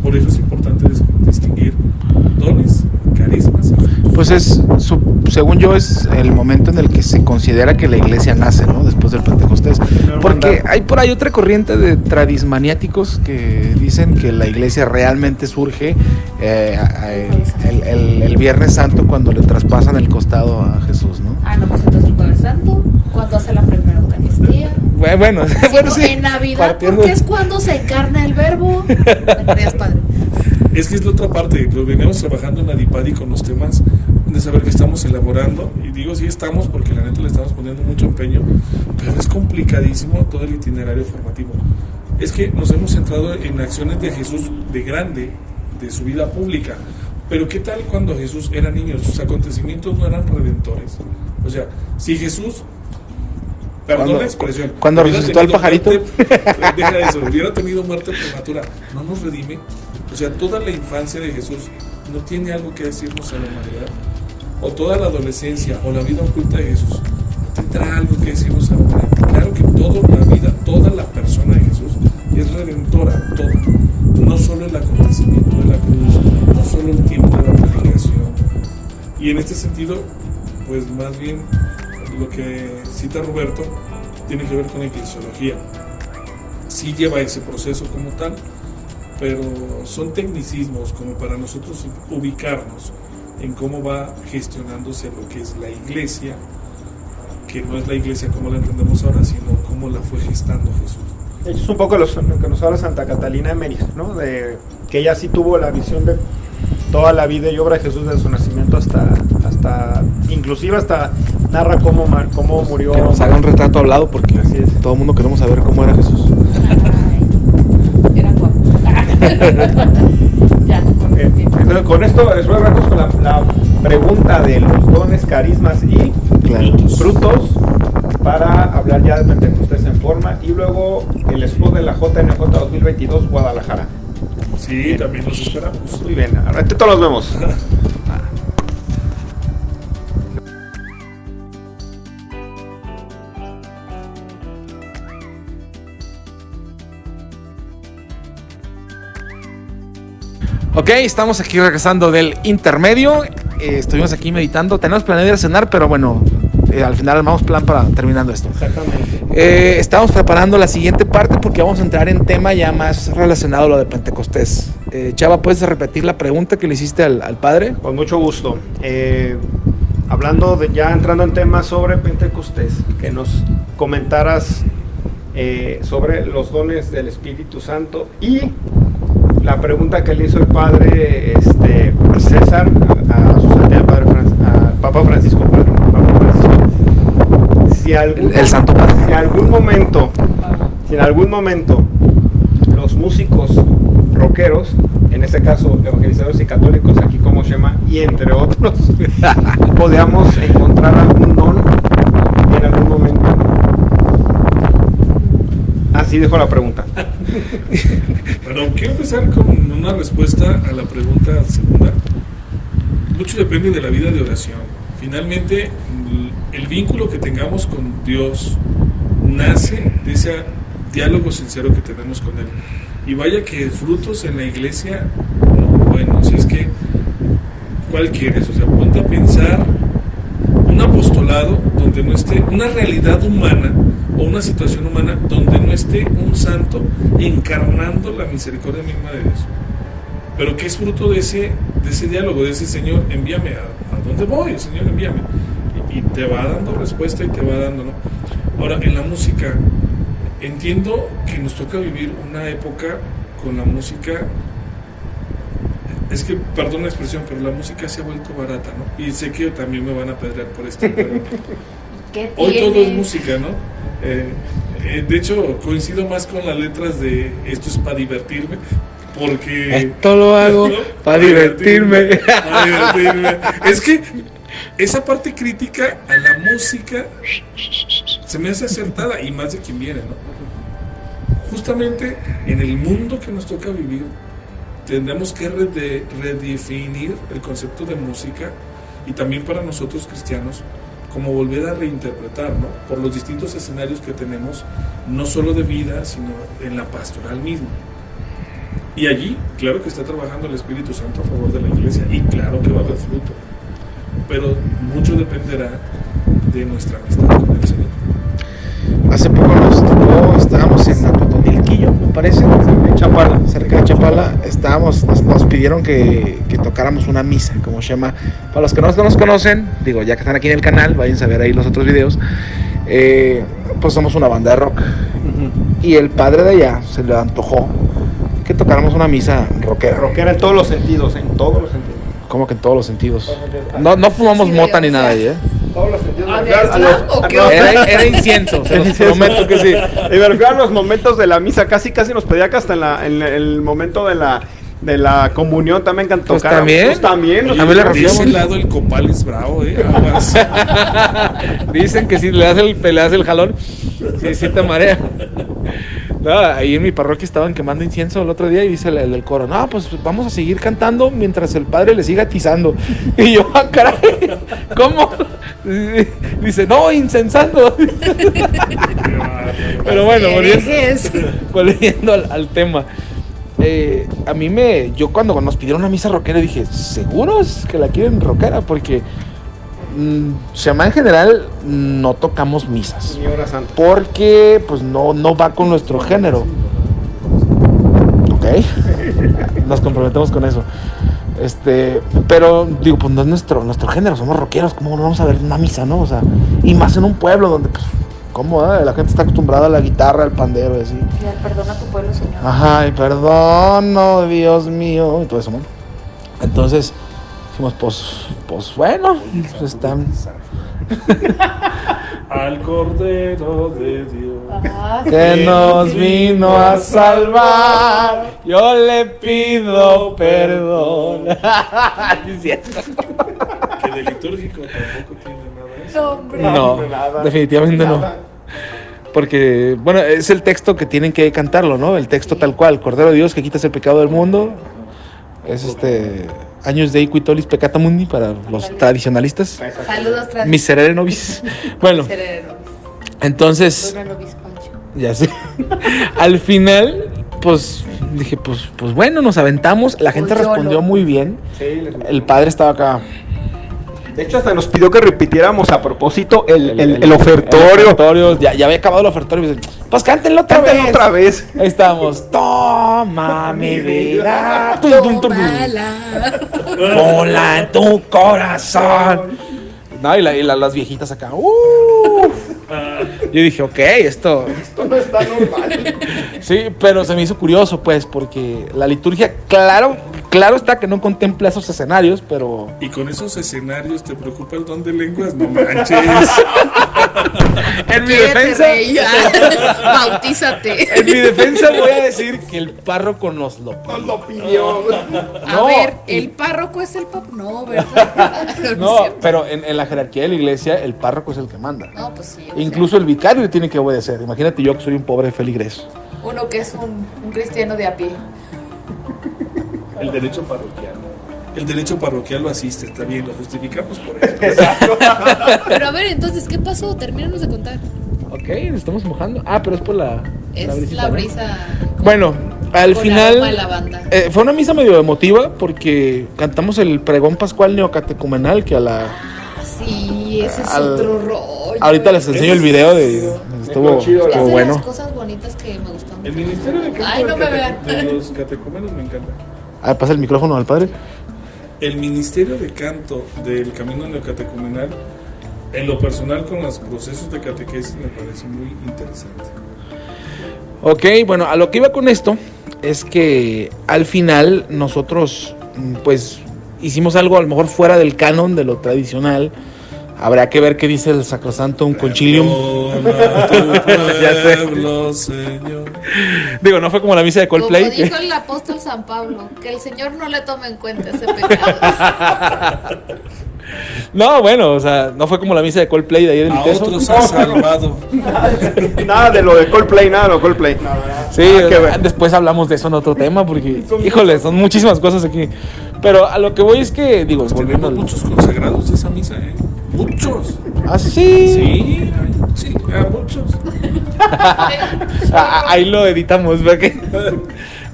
Por eso es importante distinguir dones, carismas y frutos. Pues según yo, es el momento en el que se considera que la iglesia nace, ¿no? Después del Pentecostés. Porque hay por ahí otra corriente de tradismaniáticos que dicen que la iglesia realmente surge el Viernes Santo cuando le traspasan el costado a Jesús, ¿no? Ah, no, pues entonces el Jueves Santo, cuando hace la primera Eucaristía. Bueno, sí. En Navidad, porque es cuando se encarna el verbo. ¿Te creas, padre? Es que es la otra parte, lo venimos trabajando en Adipadi con los temas de saber que estamos elaborando, y digo sí estamos porque la neta le estamos poniendo mucho empeño, pero es complicadísimo todo el itinerario formativo. Es que nos hemos centrado en acciones de Jesús de grande, de su vida pública, pero ¿qué tal cuando Jesús era niño? Sus acontecimientos no eran redentores. O sea, si Jesús, perdón la expresión, cuando resucitó al pajarito, deja eso, hubiera tenido muerte prematura, ¿no nos redime? O sea, toda la infancia de Jesús no tiene algo que decirnos a la humanidad, o toda la adolescencia o la vida oculta de Jesús no tendrá algo que decirnos a la humanidad. Claro que toda la vida, toda la persona de Jesús es redentora, todo, no solo el acontecimiento de la cruz, no solo el tiempo de la predicación. Y en este sentido, pues más bien lo que cita Roberto tiene que ver con la eclesiología. Sí lleva ese proceso como tal, pero son tecnicismos como para nosotros ubicarnos en cómo va gestionándose lo que es la iglesia, que no es la iglesia como la entendemos ahora, sino cómo la fue gestando Jesús. Es un poco lo que nos habla Santa Catalina de Meris, ¿no? De que ella sí tuvo la visión de toda la vida y obra de Jesús desde su nacimiento hasta inclusive hasta narra cómo murió. Que nos haga un retrato hablado, porque todo el mundo queremos saber cómo era Jesús. Ay, era guapo. Ya, entonces, con esto les voy a hablar con la pregunta de los dones, carismas y frutos para hablar ya de Pentecostés en forma, y luego el spot de la JNJ 2022 Guadalajara. Sí, bien. También los esperamos. Muy bien, al ratito los vemos. Ok, estamos aquí regresando del intermedio. Estuvimos aquí meditando. Tenemos planeado ir a cenar, pero bueno, al final armamos plan para terminando esto. Exactamente. Estamos preparando la siguiente parte porque vamos a entrar en tema ya más relacionado a lo de Pentecostés. Chava, ¿puedes repetir la pregunta que le hiciste al padre? Con mucho gusto. hablando de, ya entrando en temas sobre Pentecostés, que nos comentaras sobre los dones del Espíritu Santo y la pregunta que le hizo el padre César a su santidad padre a Papa Francisco, si El Santo Padre. si en algún momento los músicos rockeros, en este caso evangelizadores y católicos aquí como Shema y entre otros, podíamos encontrar algún don en algún momento. Así dejo la pregunta. Bueno, quiero empezar con una respuesta a la pregunta segunda. Mucho depende de la vida de oración. Finalmente, el vínculo que tengamos con Dios nace de ese diálogo sincero que tenemos con Él. Y vaya que frutos en la iglesia, bueno, si es que, ¿cuál quieres? O sea, ponte a pensar un apostolado donde no esté una realidad humana o una situación humana donde no esté un santo encarnando la misericordia misma de Dios. Pero que es fruto de ese diálogo, de ese Señor, envíame, ¿a dónde voy? Señor, envíame. Y te va dando respuesta y te va dando, ¿no? Ahora, en la música, entiendo que nos toca vivir una época con la música. Es que, perdón la expresión, pero la música se ha vuelto barata, ¿no? Y sé que también me van a pedrear por esto, pero hoy todo es música, ¿no? De hecho, coincido más con las letras de esto es para divertirme, porque... Esto lo hago para divertirme. Para divertirme. Es que esa parte crítica a la música se me hace acertada, y más de quien viene, ¿no? Justamente en el mundo que nos toca vivir, tendremos que redefinir el concepto de música, y también para nosotros cristianos, como volver a reinterpretar, ¿no? Por los distintos escenarios que tenemos, no solo de vida, sino en la pastoral misma. Y allí, claro que está trabajando el Espíritu Santo a favor de la iglesia, y claro que va a haber fruto, pero mucho dependerá de nuestra amistad con el Señor. Hace poco estábamos en Atotonilquillo, me parece, cerca de Chapala. Nos pidieron que tocáramos una misa como Shema. Para los que no nos conocen, digo, ya que están aquí en el canal, vayan a ver ahí los otros videos. Pues somos una banda de rock. Y el padre de allá se le antojó que tocáramos una misa rockera. Rockera en todos los sentidos, ¿Cómo que en todos los sentidos? No fumamos mota ni nada ahí, Todos los sentidos. Era incienso, se los prometo que sí. Y me refiero a los momentos de la misa, casi nos pedía que hasta en el momento de la comunión también Pues tocáramos. también. Oye, A mí le de ese lado el copal es bravo, aguas. Dicen que si le das el jalón, sí te marea. No, ahí en mi parroquia estaban quemando incienso el otro día y dice el del coro, no, pues vamos a seguir cantando mientras el padre le siga atizando. Y yo, caray, ¿cómo? Dice, no, incensando. Pero bueno, volviendo al tema. Yo cuando nos pidieron una misa rockera dije, ¿seguros que la quieren rockera? Porque Shema en general no tocamos misas. Ni hora santa. Porque pues no va con nuestro género. Ok. Nos comprometemos con eso. Pero digo, pues no es nuestro género, somos rockeros, ¿cómo no vamos a ver una misa, no? O sea, y más en un pueblo donde pues ¿cómo? La gente está acostumbrada a la guitarra, al pandero y así. Perdona a tu pueblo, Señor. Ajá, y perdono, Dios mío, y todo eso, ¿no? Entonces dijimos, pues bueno, pues están. Al Cordero de Dios Que nos vino a salvar, yo le pido perdón. que de litúrgico tampoco tiene nada eso. Hombre. No, definitivamente no. Porque, bueno, es el texto que tienen que cantarlo, ¿no? El texto tal cual, Cordero de Dios que quitas el pecado del mundo. Es Años de Iquitolis Peccata Mundi para los tradicionalistas. Saludos, Miserere nobis. Bueno, entonces, ya sé. Al final, pues dije, pues bueno, nos aventamos. La gente respondió muy bien. El padre estaba acá. De hecho, hasta nos pidió que repitiéramos a propósito el ofertorio. Ya había acabado el ofertorio. Pues cántenlo otra vez. Ahí estamos. Toma mi vida. Ponla en tu corazón. No, y las viejitas acá. Yo dije, ok, esto no está normal. sí, pero se me hizo curioso, pues, porque la liturgia, claro está que no contempla esos escenarios, pero... Y con esos escenarios, ¿te preocupa el don de lenguas? No manches. En mi Quédate, defensa... rey. Bautízate. En mi defensa voy a decir que el párroco nos lo Nos lo pidió. A No, ver, y- ¿el párroco es el papa? No, ¿verdad? No es No, cierto. pero en la jerarquía de la iglesia, el párroco es el que manda. No, pues sí. o sea, Incluso el vicario le tiene que obedecer. Imagínate yo que soy un pobre feligres. uno que es un cristiano de a pie. El derecho parroquial. El derecho parroquial lo asiste, está bien, lo justificamos por eso. Pero a ver, entonces, ¿qué pasó? Termínanos de contar. Ok, nos estamos mojando. Ah, pero es por la Es brisita, la ¿no? brisa. Bueno, al con final aroma de lavanda. fue una misa medio emotiva porque cantamos el pregón pascual neocatecumenal que a la... Sí, ese es Al- otro rollo. Ahorita les enseño el video de... Estuvo chido, Es de bueno. las cosas bonitas que me gustan El mucho. ministerio de canto Ay, no me vean. de los catecumenos me encanta. Ah, pasa el micrófono al padre. El ministerio de canto del camino neocatecumenal, en lo personal con los procesos de catequesis, me parece muy interesante. Ok, bueno, a lo que iba con esto es que al final nosotros pues hicimos algo a lo mejor fuera del canon de lo tradicional. Habrá que ver qué dice el Sacrosantum Concilium. Perdona tu Ya sé. pueblo, Señor. Digo, no fue como la misa de Como Coldplay. dijo el apóstol San Pablo, que el Señor no le tome en cuenta ese pecado. No, bueno, o sea, no fue como la misa de Coldplay de ayer en A Iteso. otros ha salvado. Nada de lo de Coldplay, nada de lo de Coldplay. Sí, Nada que ver. después hablamos de eso en otro tema porque, híjole, son muchísimas cosas aquí. Pero a lo que voy es que, digo, Pues volviendo tenemos al... muchos consagrados de esa misa, ¿eh? Muchos. Ah, sí. Sí, sí, muchos. Ahí lo editamos, ¿verdad?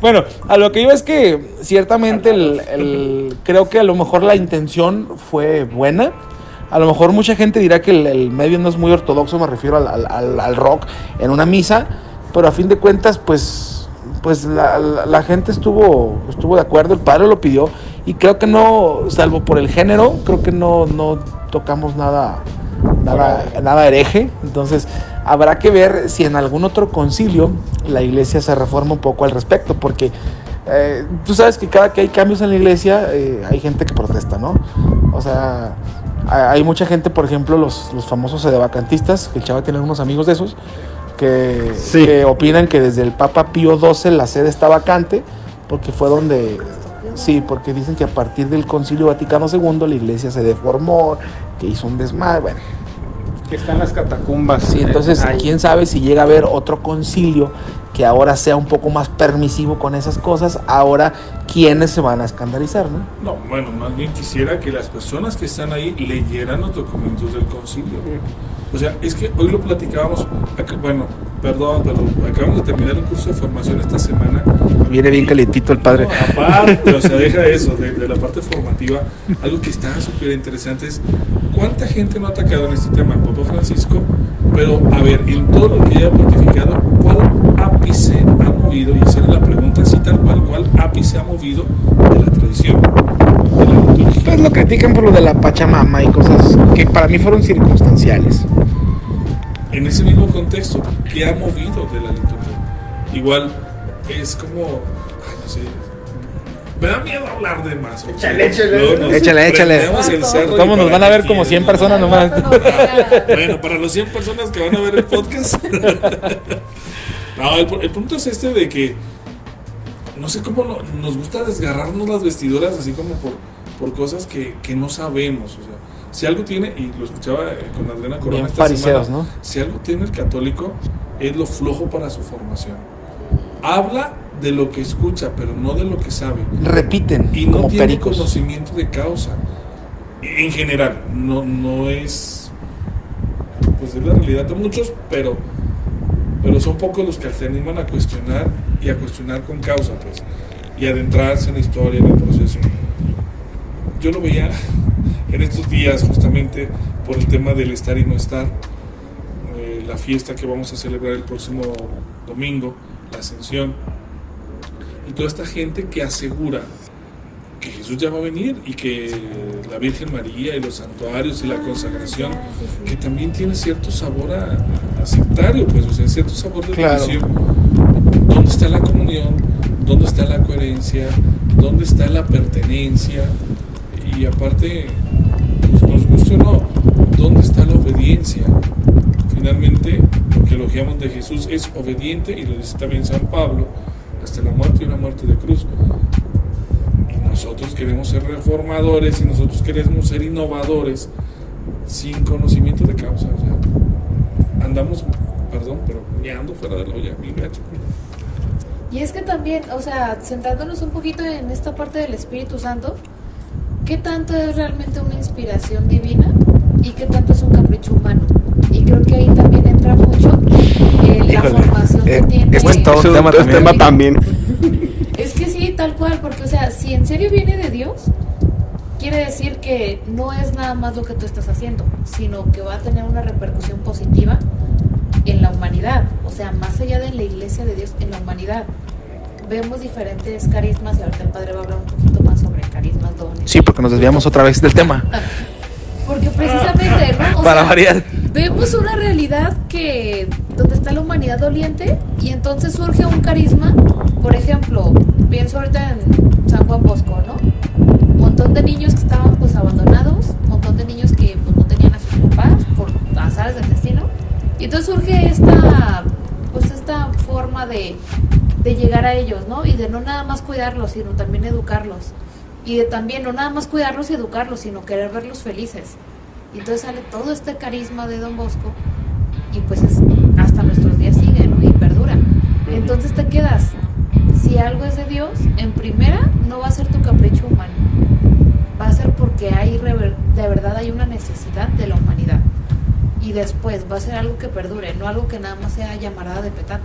Bueno, a lo que iba es que ciertamente creo que a lo mejor la intención fue buena. A lo mejor mucha gente dirá que el medio no es muy ortodoxo, me refiero al rock en una misa, pero a fin de cuentas, pues la gente estuvo de acuerdo, el padre lo pidió y creo que no, salvo por el género, creo que no tocamos nada hereje. Entonces habrá que ver si en algún otro concilio la iglesia se reforma un poco al respecto, porque tú sabes que cada que hay cambios en la iglesia hay gente que protesta, ¿no? O sea, hay mucha gente, por ejemplo, los famosos sedevacantistas, que el Chava tiene algunos amigos de esos, que, Sí. que opinan que desde el Papa Pío XII la sede está vacante, porque fue donde... Sí, porque dicen que a partir del Concilio Vaticano II la iglesia se deformó, que hizo un desmadre, bueno. Que están las catacumbas. Sí, entonces Ahí. quién sabe si llega a haber otro concilio que ahora sea un poco más permisivo con esas cosas, ahora quiénes se van a escandalizar, ¿no? No, bueno, más bien quisiera que las personas que están ahí leyeran los documentos del concilio. O sea, es que hoy lo platicábamos, bueno, perdón, acabamos de terminar un curso de formación esta semana. Viene bien calientito el padre. No, aparte, o sea, deja eso, de la parte formativa, algo que está súper interesante es cuánta gente no ha atacado en este tema el Papa Francisco, pero a ver, en todo lo que haya pontificado, ¿cuál ápice ha movido? Y esa era la pregunta así tal ¿cuál ápice ha movido de la tradición, de la liturgia? Pues lo critican por lo de la Pachamama y cosas que para mí fueron circunstanciales. En ese mismo contexto, ¿qué ha movido de la liturgia? Igual, es como, ay, no sé, me da miedo hablar de más. Échale. Échale. prendemos el cerro y ¿Cómo nos para van a que ver como 100 quieran. personas nomás? Bueno, para los 100 personas que van a ver el podcast. No, el punto es este de que no sé cómo nos gusta desgarrarnos las vestiduras así como por cosas que no sabemos. O sea, si algo tiene, y lo escuchaba con Adriana Corona Bien esta fariseos, semana, ¿no? si algo tiene el católico es lo flojo para su formación. Habla de lo que escucha, pero no de lo que sabe. Repiten Y no como tiene pericos. conocimiento de causa. En general, no es, pues es la realidad de muchos, pero son pocos los que se animan a cuestionar y a cuestionar con causa, pues, y adentrarse en la historia, en el proceso. Yo lo veía en estos días justamente por el tema del estar y no estar, la fiesta que vamos a celebrar el próximo domingo, la Ascensión, y toda esta gente que asegura que Jesús ya va a venir y que la Virgen María y los santuarios y la consagración, que también tiene cierto sabor a sectario, pues, o sea, cierto sabor de división. ¿Dónde está la comunión? ¿Dónde está la coherencia? ¿Dónde está la pertenencia? Y aparte, pues, nos guste o no, ¿dónde está la obediencia? Finalmente, lo que elogiamos de Jesús es obediente, y lo dice también San Pablo, hasta la muerte y una muerte de cruz. Y nosotros queremos ser reformadores y nosotros queremos ser innovadores sin conocimiento de causa. O sea, andamos, perdón, pero meando fuera de la olla, mi gato. Y es que también, o sea, centrándonos un poquito en esta parte del Espíritu Santo, ¿qué tanto es realmente una inspiración divina y qué tanto es un capricho humano? Y creo que ahí también entra mucho la formación que tiene. Este es todo un tema también. Es que sí, tal cual, porque, o sea, si en serio viene de Dios, quiere decir que no es nada más lo que tú estás haciendo, sino que va a tener una repercusión positiva en la humanidad, o sea, más allá de la iglesia de Dios, en la humanidad. Vemos diferentes carismas, y ahorita el padre va a hablar un poquito más sobre carismas, dones. Sí, porque nos desviamos otra vez del tema. Porque precisamente, ¿no? Para variar. Vemos una realidad que donde está la humanidad doliente, y entonces surge un carisma. Por ejemplo, pienso ahorita en San Juan Bosco, ¿no? Un montón de niños que estaban pues abandonados, un montón de niños que pues no tenían a sus papás por azares del destino. Y entonces surge esta forma de llegar a ellos, ¿no? Y de no nada más cuidarlos, sino también educarlos. Y de también no nada más cuidarlos y educarlos, sino querer verlos felices. Y entonces sale todo este carisma de Don Bosco, y pues hasta nuestros días sigue, ¿no? Y perdura. Entonces te quedas, si algo es de Dios, en primera no va a ser tu capricho humano, va a ser porque de verdad hay una necesidad de la humanidad. Y después va a ser algo que perdure, no algo que nada más sea llamarada de petate.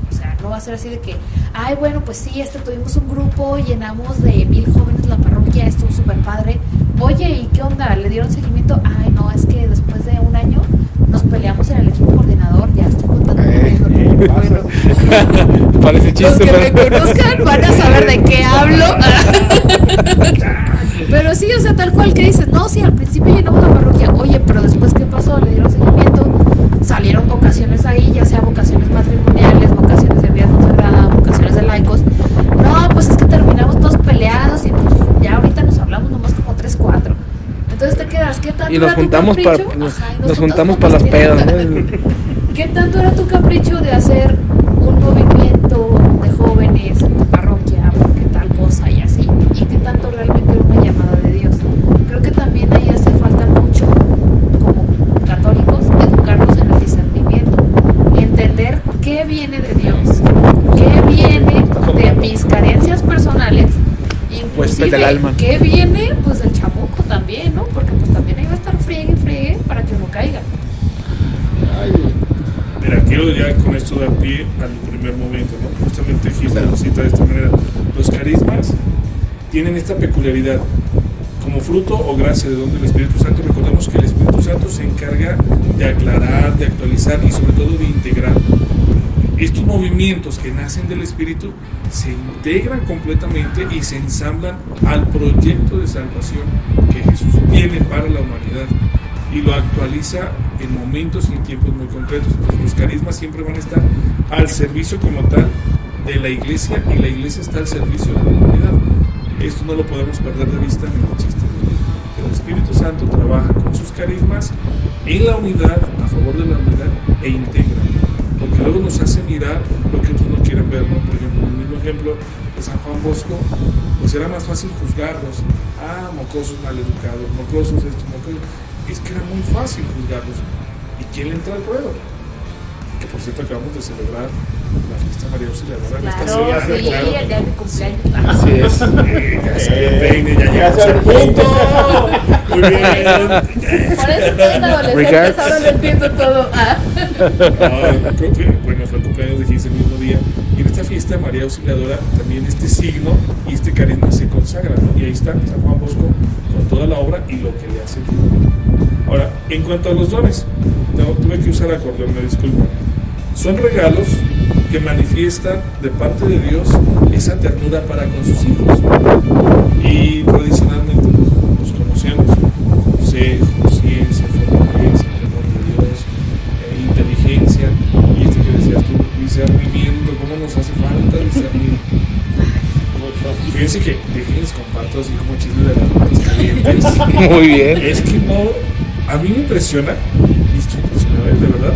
O sea, no va a ser así de que, ay, bueno, pues sí, tuvimos un grupo, llenamos de 1000 jóvenes la parroquia, estuvo súper padre. Oye, ¿y qué onda? ¿Le dieron seguimiento? Ay, no, es que después de un año nos peleamos en el equipo coordinador, ya estoy contando. Bueno, parece chiste. Los que me conozcan van a saber de qué hablo. Pero sí, o sea, tal cual que dices, no, sí, al principio llenamos la parroquia, oye, pero después, ¿qué pasó? ¿Le dieron seguimiento? Salieron vocaciones ahí, ya sea vocaciones matrimoniales, vocaciones de vida consagrada, vocaciones de laicos. No, pues es que terminamos todos peleados, y pues ya ahorita nos hablamos nomás como 3, 4. Entonces te quedas, ¿qué tanto y nos era tu juntamos capricho? nos juntamos para las pedas, ¿no? ¿Qué tanto era tu capricho de hacer un movimiento de jóvenes en tu parroquia, porque tal cosa y así? ¿Y qué tanto realmente era una llamada de Dios? Creo que también ahí hace falta mucho, como católicos, educarnos en el discernimiento, entender qué viene de Dios, qué viene de mis carencias personales, inclusive del alma. qué viene pues del chamuco también, ¿no? Porque pues también ahí va a estar friegue para que no caiga. Mira, quiero ya con esto dar pie al primer momento, ¿no? Justamente Gisela lo cita de esta manera. Los carismas tienen esta peculiaridad. Como fruto o gracia de don del Espíritu Santo, recordemos que el Espíritu Santo se encarga de aclarar, de actualizar y sobre todo de integrar. Estos movimientos que nacen del Espíritu se integran completamente y se ensamblan al proyecto de salvación que Jesús tiene para la humanidad, y lo actualiza en momentos y en tiempos muy concretos. Entonces, los carismas siempre van a estar al servicio como tal de la iglesia, y la iglesia está al servicio de la humanidad. Esto no lo podemos perder de vista ni de chiste. El Espíritu Santo trabaja con sus carismas en la unidad, a favor de la unidad, e integra, porque luego nos hace mirar lo que otros no quieren ver, ¿no? Por ejemplo, el mismo ejemplo de San Juan Bosco, pues era más fácil juzgarlos. Mocosos maleducados, mocosos esto, mocosos. Es que era muy fácil juzgarlos. ¿Y quién le entra al ruedo? Que por cierto acabamos de celebrar la fiesta María Auxiliadora. Claro, sí, el día de mi cumpleaños. Así es. Ya salió peine, ya llegamos al punto. Muy bien. Por eso estoy en adolescentes, ahora lo entiendo todo. Bueno, fue el cumpleaños de Gis el mismo día. Y en esta fiesta María Auxiliadora también este signo y este carisma se consagran, ¿no? Y ahí está San Juan Bosco con toda la obra y lo que le hace bien. Ahora, en cuanto a los dones, tuve que usar acordeón, me disculpan. son regalos que manifiestan de parte de Dios esa ternura para con sus hijos. Y tradicionalmente los conocemos: consejo, ciencia, fortaleza, temor de Dios, inteligencia, y esto que decías tú, discernimiento, cómo nos hace falta discernir. Fíjense que, déjenles comparto así como chisme de las notas calientes. Muy bien. Es que no, a mí me impresiona, y estoy impresionado, de verdad,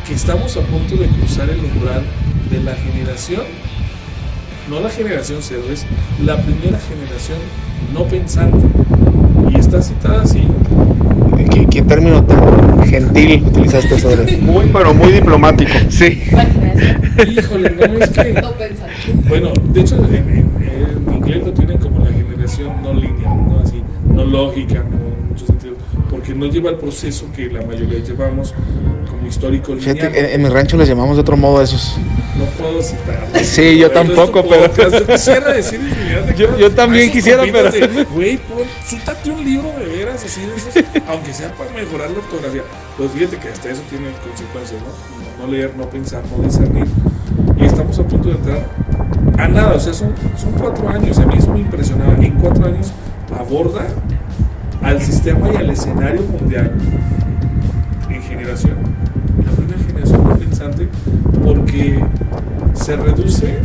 que estamos a punto de cruzar el umbral de la generación, no la generación cero, es la primera generación no pensante. Y está citada así. ¿Qué término tan gentil utilizaste sobre? Muy, pero muy diplomático. Sí. Híjole, no es que... No pensar. Bueno, de hecho en inglés lo tienen como la generación no lineal, ¿no? Así, no lógica, no, en muchos sentidos, porque no lleva el proceso que la mayoría llevamos como histórico lineal. Fíjate, en mi rancho les llamamos de otro modo a esos. No puedo citar. Sí, yo tampoco, pero... Yo quisiera decir infinidad de cosas. Yo también quisiera, pero... Güey, súltate un libro de veras, así de esos, aunque sea para mejorar la ortografía. Pues fíjate que hasta eso tiene consecuencias, ¿no? No leer, no pensar, no discernir. Y estamos a punto de entrar a nada, o sea, son 4 años. A mí eso me impresionaba. En 4 años aborda al sistema y al escenario mundial en generación. La primera generación no pensante, porque se reduce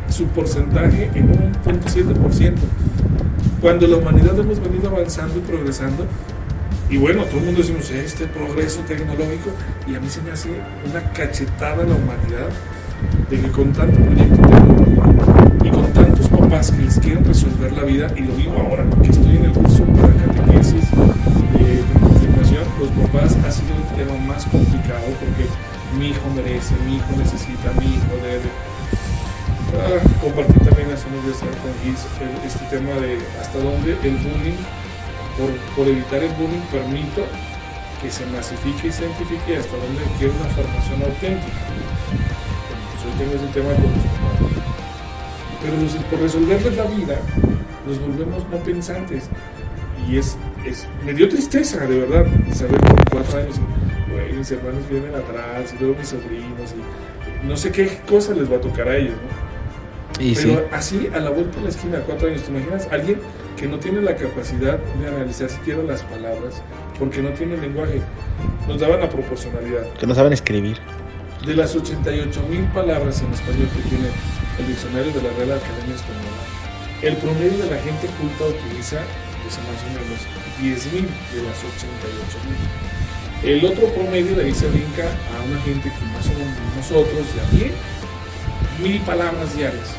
su porcentaje en un 0.7%, cuando la humanidad hemos venido avanzando y progresando. Y bueno, todo el mundo decimos este progreso tecnológico, y a mí se me hace una cachetada a la humanidad de que con tanto proyecto tecnológico y con tantos papás que les quieren resolver la vida, y lo digo ahora que estoy en el curso para catequesis de confirmación, los papás ha sido el tema más complicado, porque mi hijo merece, mi hijo necesita, mi hijo debe. Compartí también hace unos días con Gis este tema de hasta dónde el bullying, por evitar el bullying, permito que se masifique y cientifique, hasta dónde quiere una formación auténtica. Yo tengo ese tema con los papás. Pero por resolverles la vida, nos volvemos no pensantes. Y me dio tristeza, de verdad, saber que con 4 años, mis hermanos vienen atrás, y luego mis sobrinos, y no sé qué cosa les va a tocar a ellos, ¿no? Y pero sí. así, a la vuelta de la esquina, 4 años, ¿te imaginas? Alguien que no tiene la capacidad de analizar siquiera las palabras, porque no tiene lenguaje. Nos daban la proporcionalidad. Que no saben escribir. De las 88,000 palabras en español que tiene el diccionario de la Real Academia Española, el promedio de la gente culta utiliza, pues, más o menos 10,000 de las 88,000. El otro promedio de ahí se brinca a una gente que más o menos nosotros, de a pie, 1,000 palabras diarias.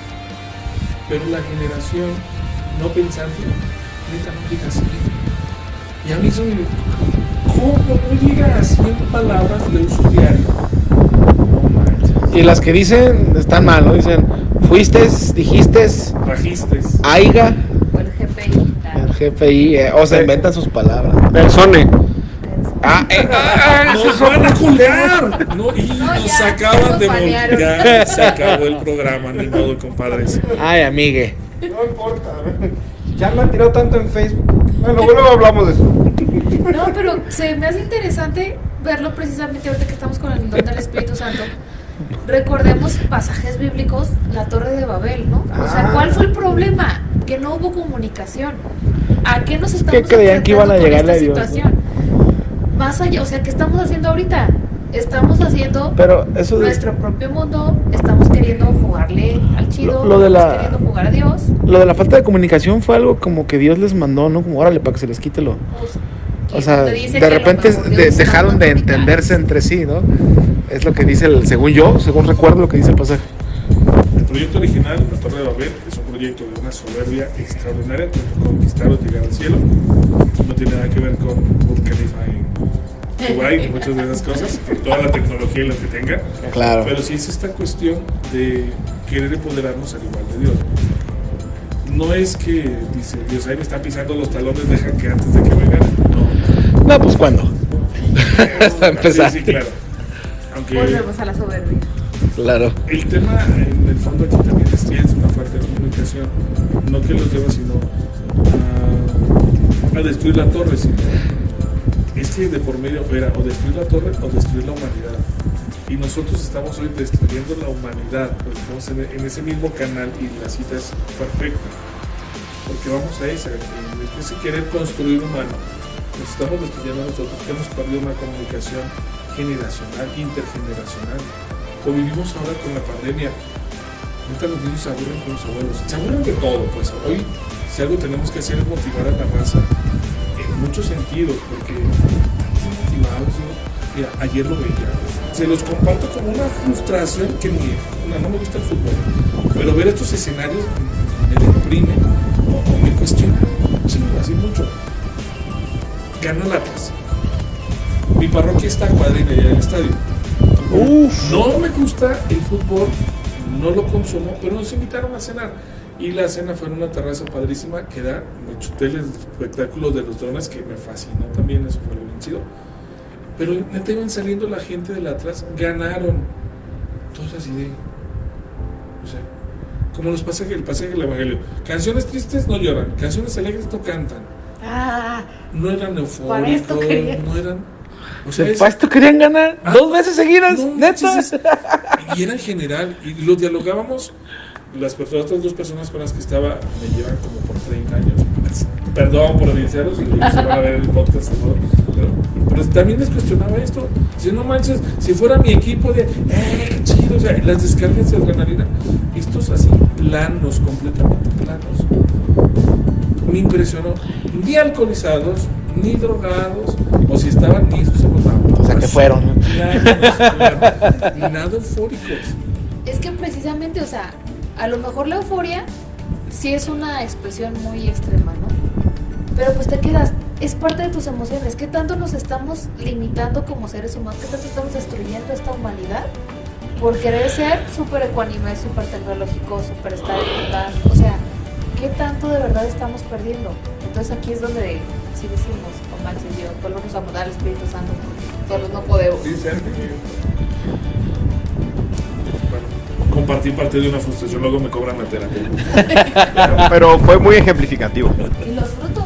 Pero la generación no pensante, neta, no llega a 100. Y a mí eso me... ¿Cómo no llega a 100 palabras de uso diario? No manches. Y las que dicen están mal, ¿no? Dicen, fuiste, dijiste, Trajiste. aiga, O el GPI. el GPI, o se inventan sus palabras. Persone. ¡Nos van a culear! No, y No, nos ya, acaban nos de banearon. ya se acabó el programa, ni modo, compadres. Ay, amigue. No importa. Ya me han tirado tanto en Facebook. Bueno, luego hablamos de eso. No, pero se me hace interesante verlo precisamente ahorita que estamos con el don del Espíritu Santo. Recordemos pasajes bíblicos, la Torre de Babel, ¿no? O sea, ¿cuál fue el problema? Que no hubo comunicación. ¿A qué nos estamos ¿Qué creían que iban a enfrentando con llegarle esta a Dios, situación? Más allá, o sea, ¿qué estamos haciendo ahorita? Estamos haciendo Pero eso de, nuestro propio mundo, estamos queriendo jugarle al chido, Lo de estamos la- queriendo jugar a Dios. lo de la falta de comunicación fue algo como que Dios les mandó, ¿no? Como órale, para que se les quite lo... Pues, O ¿quién sea, te dice de que a lo repente mejor Dios está dejaron de mandando entenderse entre sí, ¿no? Es lo que dice según recuerdo lo que dice el pasaje. El proyecto original, la Torre de Babel, es un proyecto de una soberbia extraordinaria, de conquistar o llegar al cielo. No tiene nada que ver con Burj Khalifa en Dubái y muchas de esas cosas, con toda la tecnología y lo que tenga. Claro. Pero sí es esta cuestión de querer empoderarnos al igual de Dios. No es que dice Dios, ahí me están pisando los talones, deja que antes de que vengan. No. No, pues ¿cuándo? Para empezar. Sí, claro. Aunque Volvemos a la soberbia. Claro. el tema en el fondo aquí también es una falta de comunicación, no que los lleva sino a destruir la torre, sino es que de por medio era o destruir la torre o destruir la humanidad. y nosotros estamos hoy destruyendo la humanidad, pues estamos en ese mismo canal y la cita es perfecta, porque vamos a esa, en ese querer construir humano, nos estamos destruyendo a nosotros, que hemos perdido una comunicación generacional, intergeneracional, o vivimos ahora con la pandemia. Ahorita los niños se aburren con los abuelos, se aburren de todo, pues hoy si algo tenemos que hacer es motivar a la raza en muchos sentidos, porque están motivados, ¿no? Mira, ayer lo veía, se los comparto como una frustración que no me gusta el fútbol, pero ver estos escenarios me deprime o me cuestiona así mucho. Gana el Atlas, mi parroquia está a cuadrilla allá en el estadio. No me gusta el fútbol, no lo consumo, pero nos invitaron a cenar y la cena fue en una terraza padrísima que da, me chuté el espectáculo de los drones que me fascinó también, eso fue lo bien chido. Pero neta iban saliendo la gente del Atlas, ganaron, todos así de, o sea, como los pasajes, el pasaje del Evangelio, canciones tristes no lloran, canciones alegres no cantan, no eran eufóricos, no eran, o sea, ¿para esto querían ganar? 2 veces seguidas, no, neta. Y era en general, y lo dialogábamos, las otras 2 personas con las que estaba me llevan como por 30 años, perdón por evidenciarlos, y se van a ver el podcast, ¿no? Pero también les cuestionaba esto, si no manches, si fuera mi equipo de, qué chido, o sea, las descargas de adrenalina, estos así, planos, completamente planos, me impresionó, ni alcoholizados, ni drogados, o si estaban ni esos o sea, que fueron. Nada eufóricos. Es que precisamente, o sea, a lo mejor la euforia sí es una expresión muy extrema, ¿no? Pero pues te quedas, es parte de tus emociones. ¿Qué tanto nos estamos limitando como seres humanos? ¿Qué tanto estamos destruyendo esta humanidad? Por querer ser súper ecuánime, súper tecnológico, súper estar en paz. O sea, ¿qué tanto de verdad estamos perdiendo? Entonces aquí es donde sí decimos, oh manches, Dios, volvemos a mudar al Espíritu Santo, solos no podemos. Compartí parte de una frustración, luego me cobran la terapia. Pero fue muy ejemplificativo. Y los frutos.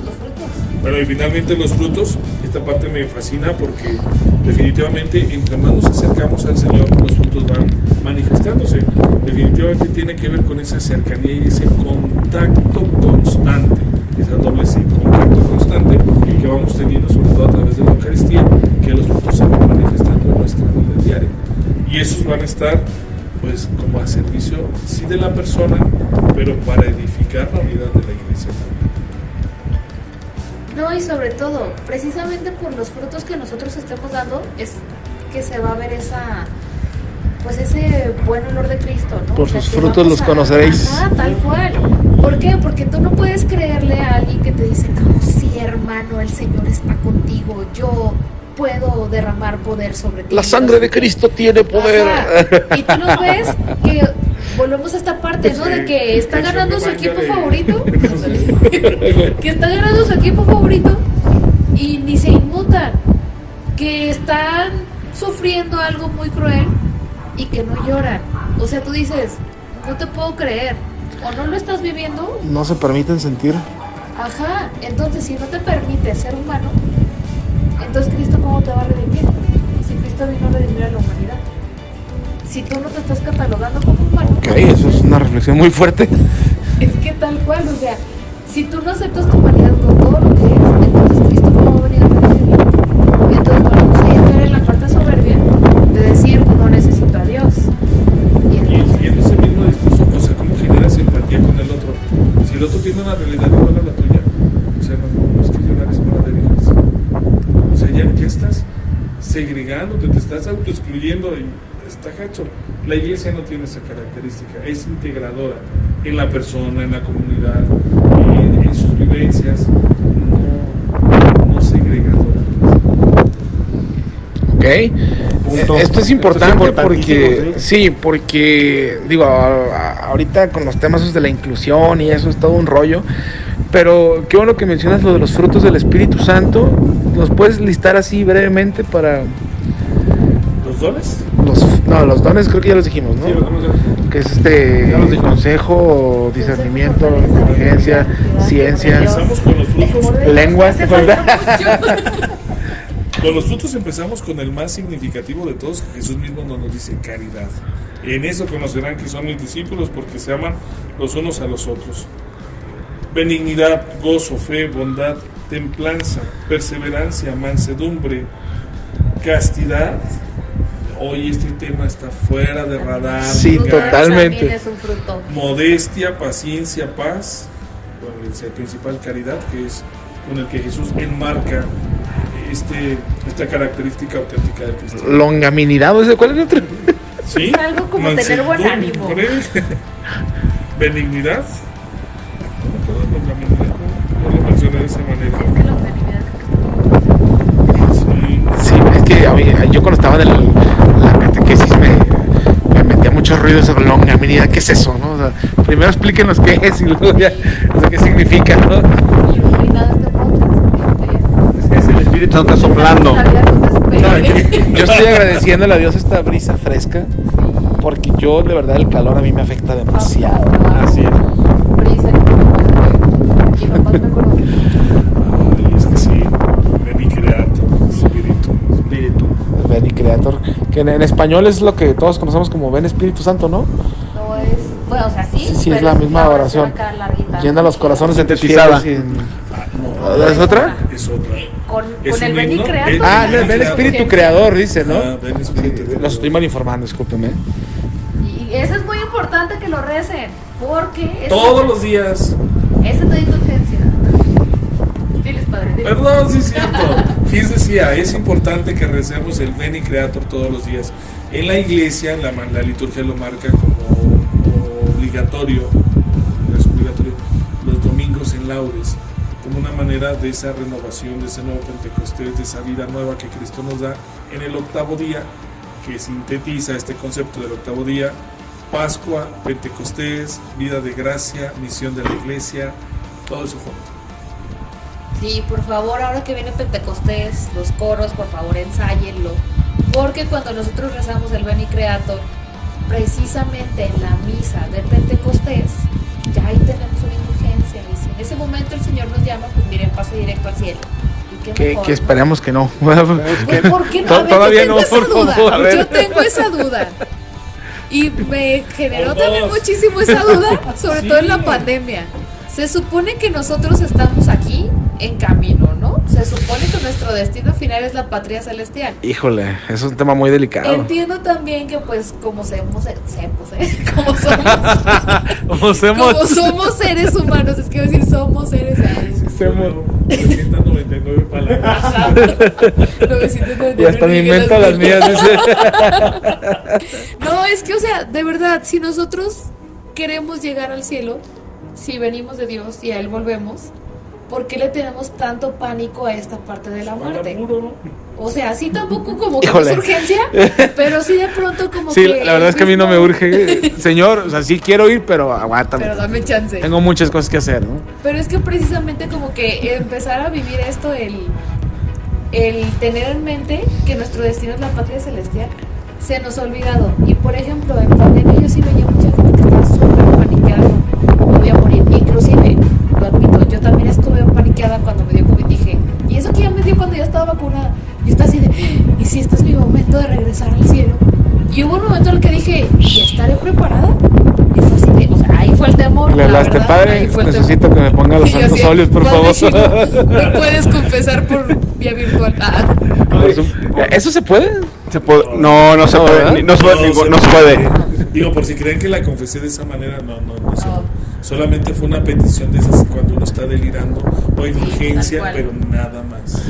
Bueno, y finalmente los frutos, esta parte me fascina porque definitivamente entre más nos acercamos al Señor, los frutos van manifestándose. Definitivamente tiene que ver con esa cercanía y ese contacto constante, esa doble C, contacto constante que vamos teniendo, sobre todo a través de la Eucaristía, que los frutos se van manifestando en nuestra vida diaria. Y esos van a estar pues como a servicio sí de la persona, pero para edificar la unidad de la iglesia también. No, y sobre todo, precisamente por los frutos que nosotros estemos dando, es que se va a ver ese buen olor de Cristo, ¿no? Por sus frutos los conoceréis. Tal cual. ¿Por qué? Porque tú no puedes creerle a alguien que te dice, no, sí, hermano, el Señor está contigo, yo puedo derramar poder sobre ti. La sangre de Cristo tiene poder. Ajá. Y tú lo ves que volvemos a esta parte, ¿no? De que está ganando su equipo favorito. Que está ganando su equipo favorito y ni se inmutan. Que están sufriendo algo muy cruel y que no lloran. O sea, tú dices, no te puedo creer. O no lo estás viviendo. No se permiten sentir. Ajá. Entonces, si no te permite ser humano, entonces Cristo ¿cómo te va a redimir? Si Cristo vino a redimir a la humanidad. Si tú no te estás catalogando como humano. Ok, eso es una reflexión muy fuerte. Es que tal cual, o sea, si tú no aceptas tu humanidad con todo lo que es, entonces Cristo ¿cómo va a venir a redimirlo? Entonces volvemos a entrar en la parte soberbia de decir, no necesito a Dios. Y en ese mismo discurso, o sea, ¿cómo generas empatía con el otro? Si el otro tiene una realidad igual a la tuya, o sea, no es que llorar es para débiles. O sea, ya estás segregándote, te estás autoexcluyendo y está gacho. La iglesia no tiene esa característica, es integradora en la persona, en la comunidad, en sus vivencias, no segregadora. Ok. Esto es importante porque sí, porque digo, ahorita con los temas esos de la inclusión y eso es todo un rollo, pero qué bueno que mencionas lo de los frutos del Espíritu Santo. ¿Los puedes listar así brevemente para ¿Los dones? Los dones creo que ya los dijimos, ¿no? Sí, los dones. Que es consejo, discernimiento, inteligencia, ciencia, Empezamos con los frutos. lengua, ¿verdad? Con los frutos empezamos con el más significativo de todos, que Jesús mismo nos dice caridad. En eso conocerán que son mis discípulos porque se aman los unos a los otros. Benignidad, gozo, fe, bondad, templanza, perseverancia, mansedumbre, castidad. Hoy este tema está fuera de radar. Sí, totalmente. También es un fruto. Modestia, paciencia, paz. Bueno, el principal caridad, que es con el que Jesús enmarca esta característica auténtica del cristiano. Longanimidad, ¿cuál es el otro? ¿Sí? Es algo como tener buen ánimo. Benignidad. No lo mencioné de esa manera. Es que la longanimidad Sí. Sí, es que a mí, yo cuando estaba en la catequesis me metía mucho ruido sobre longanimidad. ¿Qué es eso, no? O sea, primero explíquenos qué es y luego ya, o sea, qué significa, ¿no? Y no hay nada de este podcast. Es el Espíritu Santo soplando. Yo estoy agradeciéndole a Dios esta brisa fresca, porque yo de verdad el calor a mí me afecta demasiado. Así es. Brisa. Y nomás me acuerdo que Ay, es que sí. Veni creator, espíritu. Ven y Creator, que en español es lo que todos conocemos como Ven Espíritu Santo, ¿no? no es. Bueno, o sea, sí. Sí, pero es la misma oración. acá larguita. Llena los corazones de Sintetizada. fieles y- No, ¿Es otra? es otra. Con Es el un Ven y himno. Creator. Ah, no, Ven Espíritu Creador, dice, ¿no? Ah, ven espíritu. Los estoy mal informando, discúlpeme. Y eso es muy importante que lo recen. Porque. Todos los días. Esa es la indulgencia. Diles, padre. Diles. Perdón, sí es cierto. Gis decía, es importante que recemos el Veni Creator todos los días. En la iglesia, la liturgia lo marca como obligatorio, es obligatorio, los domingos en laudes, como una manera de esa renovación, de ese nuevo Pentecostés, de esa vida nueva que Cristo nos da en el octavo día, que sintetiza este concepto del octavo día: Pascua, Pentecostés, vida de gracia, misión de la iglesia, todo eso junto. Sí, por favor, ahora que viene Pentecostés, los coros, por favor, ensáyenlo. Porque cuando nosotros rezamos el Veni Creator, precisamente en la misa de Pentecostés, ya ahí tenemos una indulgencia. Y si en ese momento el Señor nos llama, pues miren, pase directo al cielo. Y qué mejor, Que ¿no? esperemos que no. Pues, ¿por qué no? A ver, Todavía yo no, tengo por esa duda. favor. A ver. Yo tengo esa duda. Y me generó Por también dos. muchísimo esa duda, sobre Sí. todo en la pandemia. Se supone que nosotros estamos aquí en camino, ¿no? Se supone que nuestro destino final es la patria celestial. Híjole, es un tema muy delicado. Entiendo también que pues como somos como somos seres humanos, es que iba a decir somos seres humanos. Semos. 999 palabras. Ajá. 999 Y hasta me invento las mías, dice. No, es que, o sea, de verdad, si nosotros queremos llegar al cielo, si venimos de Dios y a Él volvemos, ¿por qué le tenemos tanto pánico a esta parte de la muerte? O sea, sí tampoco como que Híjole. es urgencia, pero sí de pronto como Sí, que... la verdad es que a mí no me urge. Señor, o sea, sí quiero ir, pero aguántame. Pero dame chance. Tengo muchas cosas que hacer, ¿no? Pero es que precisamente como que empezar a vivir esto, el tener en mente que nuestro destino es la patria celestial, se nos ha olvidado. Y por ejemplo, en pandemia yo sí veía mucha gente que estaba súper paniqueada, me voy a morir. Inclusive, lo admito, yo también estuve paniqueada cuando me dio COVID. Dije, y eso que ya me dio cuando ya estaba vacunada. Y está así de, ¿y si este es mi momento de regresar al cielo? Y hubo un momento en el que dije, ¿ya estaré preparada? Y fue así de, o sea, ahí fue el temor. Le la hablaste, verdad, padre. ahí fue el Necesito temor. que me ponga los Y yo santos así, óleos, por padre, favor. Chino, no puedes confesar por vía virtual. Ah. ¿Eso se puede? No se puede. ¿verdad? No se puede. Digo, por si creen que la confesé de esa manera, no. Solamente fue una petición de esas cuando uno está delirando o en Sí, urgencia, tal cual. pero nada más.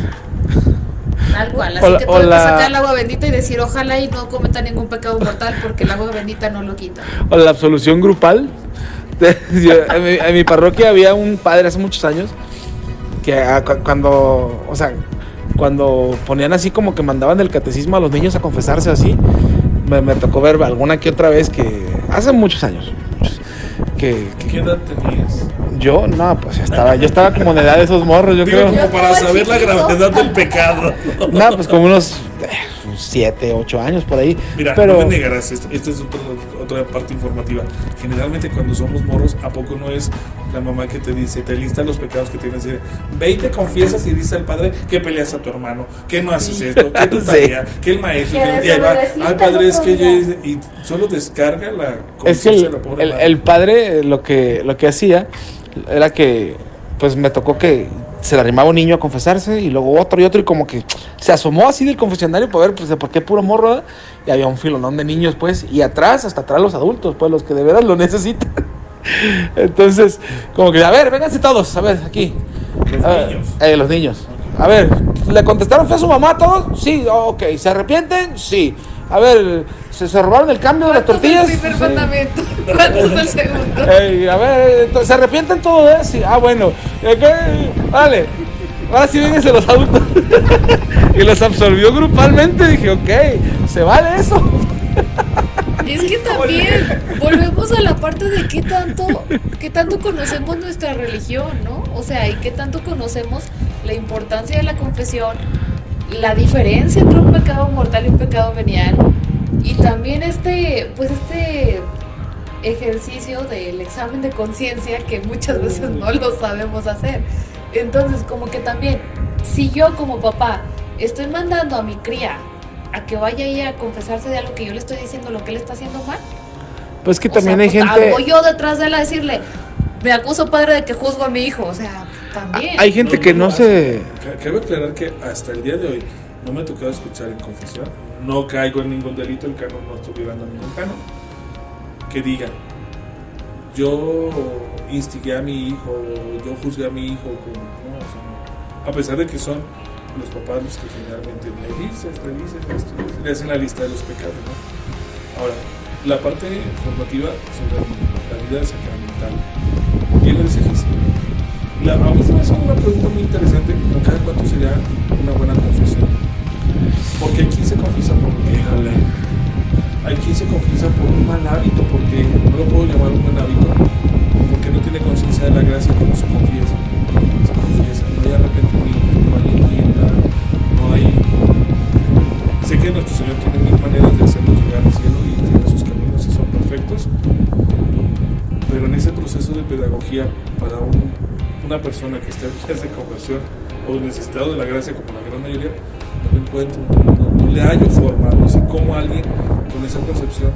Tal cual, así O la- que o tuve que la- sacar el agua bendita y decir ojalá y no cometa ningún pecado mortal porque el agua bendita no lo quita. O la absolución grupal. En mi parroquia había un padre hace muchos años que cuando ponían así como que mandaban el catecismo a los niños a confesarse así, me tocó ver alguna que otra vez que hace muchos años que ¿Qué edad tenías? yo pues yo estaba como en edad de esos morros, yo Digo, creo. como para saber la gravedad del pecado. No, pues como unos 7, 8 años por ahí. Mira, pero no me negarás, esto es otro otra parte informativa. Generalmente cuando somos morros, ¿a poco no es la mamá que te dice, te lista los pecados que tienes? Ve y te confiesas y dice al padre que peleas a tu hermano, que no haces esto, que tu tarea, que el maestro, y ahí va, ay padre, es que yo... Y solo descarga la conciencia de la pobre madre. El padre lo que hacía era que, pues me tocó que se le arrimaba un niño a confesarse y luego otro y otro, y como que se asomó así del confesionario para ver, pues, de por qué puro morro, ¿verdad? Y había un filonón de niños, pues, y atrás, hasta atrás los adultos, pues, los que de verdad lo necesitan. Entonces, como que, a ver, vénganse todos, a ver, aquí. Los niños. A ver, ¿le contestaron fue a su mamá a todos? Sí, ok. ¿Se arrepienten? Sí. A ver, ¿se robaron el cambio de las tortillas? ¿Cuántos es el primer mandamiento? ¿Cuántos es el segundo? A ver, ¿se arrepienten todo de eso? Sí. Ah, bueno. Vale. Ahora sí vénganse los adultos. Y los absorbió grupalmente. Dije, ok, ¿se vale eso? Es que también volvemos a la parte de qué tanto conocemos nuestra religión, ¿no? O sea, y qué tanto conocemos la importancia de la confesión, la diferencia entre un pecado mortal y un pecado venial, y también este ejercicio del examen de conciencia que muchas veces no lo sabemos hacer. Entonces, como que también, si yo como papá estoy mandando a mi cría a que vaya ahí a confesarse de algo que yo le estoy diciendo, lo que él está haciendo mal, pues que también hay gente... Hago yo detrás de él a decirle, me acuso, padre, de que juzgo a mi hijo. O sea, también. Hay gente que no se... Cabe aclarar que hasta el día de hoy no me ha tocado escuchar en confesión, no caigo en ningún delito, el canon no estoy violando ningún canon, que diga, yo instigué a mi hijo, yo juzgué a mi hijo, no, o sea, no. A pesar de que son los papás los que generalmente revisen esto, le hacen la lista de los pecados, ¿no? Ahora, la parte formativa sobre la vida sacramental viene de ese ejercicio. A mí se me hace una pregunta muy interesante, como cada cuánto sería una buena confesión. Porque hay quien se confiesa por hay quien se confiesa por un mal hábito, porque no lo puedo llamar un buen hábito, porque no tiene conciencia de la gracia como se confiesa. No hay arrepentimiento, no hay enmienda, no hay... Sé que nuestro Señor tiene mil maneras de hacernos llegar al cielo y tiene sus caminos y son perfectos, pero en ese proceso de pedagogía para una persona que está en vías de conversión o necesitado de la gracia como la gran mayoría, no lo encuentro, no le hallo forma, no sé cómo alguien con esa concepción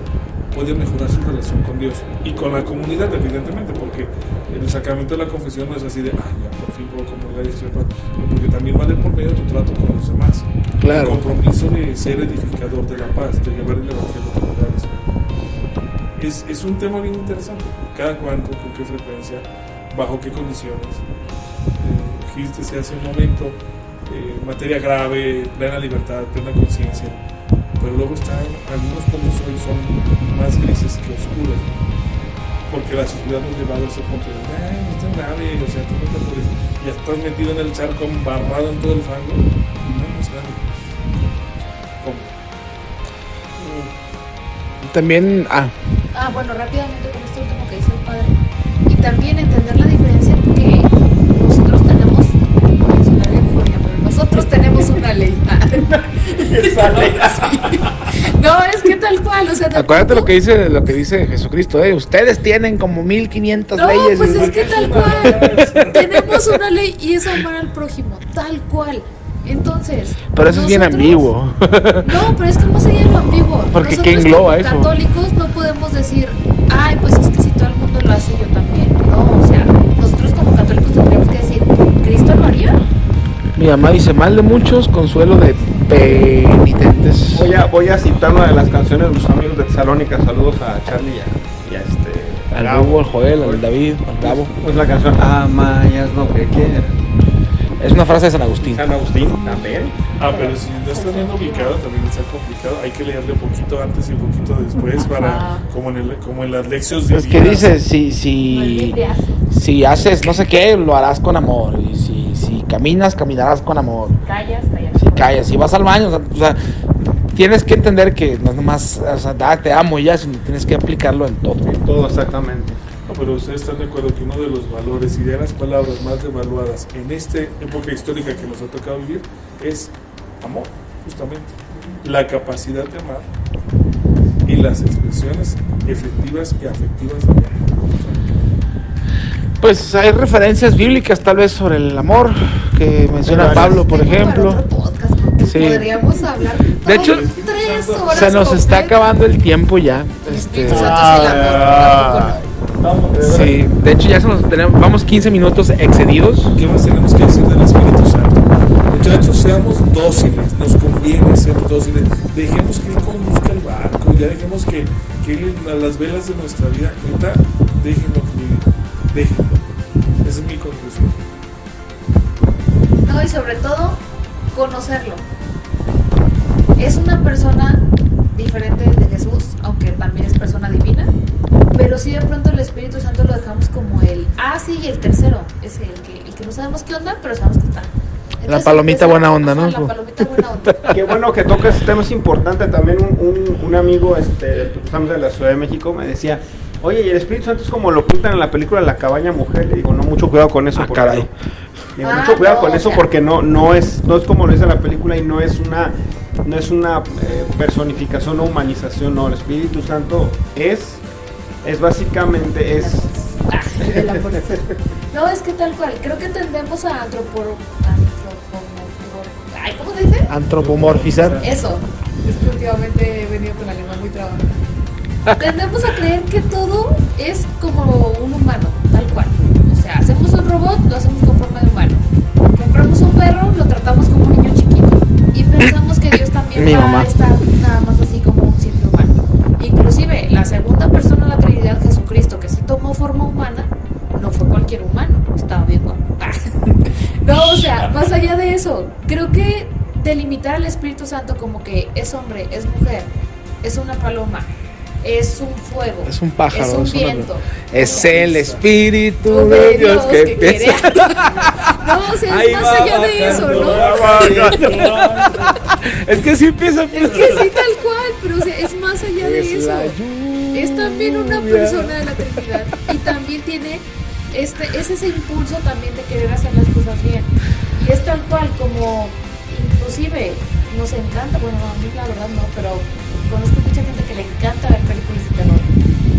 puede mejorar su relación con Dios y con la comunidad, evidentemente, porque el sacramento de la confesión no es así de, ya por fin puedo comulgar y estoy en paz, porque también vale por medio de tu trato con los demás. Claro. El compromiso de ser edificador de la paz, de llevar el evangelio a otros lugares. Es un tema bien interesante. Cada cuánto, con qué frecuencia, bajo qué condiciones. Dijiste hace un momento, materia grave, plena libertad, plena conciencia, pero luego están algunos puntos hoy son más grises que oscuros, ¿no? Porque la sociedad nos ha llevado a ese punto de, no es tan grave, o sea, tú no te puedes, ya estás metido en el charco, embarrado en todo el fango, no es grave. ¿Cómo? También, bueno, rápidamente con esto último que dice el padre, y también entender la diferencia que nosotros tenemos, nosotros tenemos una ley. Esa ley. Sí. No, es que tal cual, o sea, acuérdate lo que dice Jesucristo, ustedes tienen como 1500 no, leyes. Pues es que tal cual, tenemos una ley y es amar al prójimo, tal cual. Entonces, pero eso es bien ambiguo. No, pero es que no sería lo ambiguo. Porque nosotros ¿qué engloba como eso? Católicos no podemos decir, pues es que si todo el mundo lo hace, yo también. No, o sea, nosotros como católicos tendríamos que decir, ¿Cristo lo haría? Mi mamá dice, mal de muchos, consuelo de penitentes. Voy a citar una de las canciones de los amigos de Tesalónica. Saludos a Charlie y a Al Gabo. Hugo, al Joel, al David, al Gabo. Pues la canción ama y haz lo que quieras. Es una frase de San Agustín. San Agustín también. Pero si no está bien ubicado, también está complicado. Hay que leerle poquito antes y poquito después para, como en las lecciones de Es que dice, si haces no sé qué, lo harás con amor. Y si caminas, caminarás con amor. Si callas, si vas al baño, o sea, tienes que entender que no es nomás, te amo y ya, sino tienes que aplicarlo en todo. En todo, exactamente. No, pero ustedes están de acuerdo que uno de los valores y de las palabras más devaluadas en esta época histórica que nos ha tocado vivir es amor, justamente. La capacidad de amar y las expresiones efectivas y afectivas de amor. Pues hay referencias bíblicas tal vez sobre el amor que menciona Pablo, por ejemplo. Para otro podcast, porque Sí. podríamos hablar De hecho, 3 horas Se nos está completas. acabando el tiempo ya. El Espíritu Santo es el amor, tampoco no. Sí, de hecho ya vamos 15 minutos excedidos. ¿Qué más tenemos que decir del Espíritu Santo? Muchachos, seamos dóciles, nos conviene ser dóciles. Dejemos que Él conduzca el barco, ya dejemos que Él a las velas de nuestra vida, neta, déjenlo fluir, déjenlo. Esa es mi conclusión. No, y sobre todo, conocerlo. Es una persona diferente de Jesús, aunque también es persona divina, pero sí de pronto el Espíritu Santo lo dejamos como sí, y el tercero, es el que no sabemos qué onda, pero sabemos que está. Entonces, La palomita buena onda, ¿no? La palomita buena onda. Qué bueno que tocas este tema, es importante. También un amigo, estamos de la Ciudad de México, me decía, oye, y el Espíritu Santo es como lo pintan en la película La Cabaña Mujer. Le digo, no, mucho cuidado con eso. Porque caray. digo, mucho cuidado con eso porque no es como lo dice la película y no es una personificación o humanización. No, el Espíritu Santo es básicamente El amor. No, es que tal cual, creo que tendemos a ¿cómo se dice? Antropomorfizar. Eso, es que últimamente he venido con la lengua muy trabada. Tendemos a creer que todo es como un humano, tal cual. O sea, hacemos un robot, lo hacemos con forma de humano. Compramos un perro, lo tratamos como un niño chiquito. Y pensamos que Dios también Mi va mamá. a estar nada más así como un simple humano. Inclusive, la segunda persona de la Trinidad, Jesucristo, que sí tomó forma humana, no fue cualquier humano, estaba bien guapo. No, o sea, más allá de eso, creo que delimitar al Espíritu Santo como que es hombre, es mujer, es una paloma, es un fuego, Es un pájaro. es un viento, Es el Espíritu de de Dios que quiere. No, o sea, es más allá de eso, ¿no? Es que sí empieza. Es que sí, tal cual, pero o sea, es más allá de eso. Es también una persona de la Trinidad y también tiene es ese impulso también de querer hacer las cosas bien. Y es tal cual como, inclusive, nos encanta, bueno, a mí la verdad no, pero conozco mucha gente que le encanta ver películas de terror,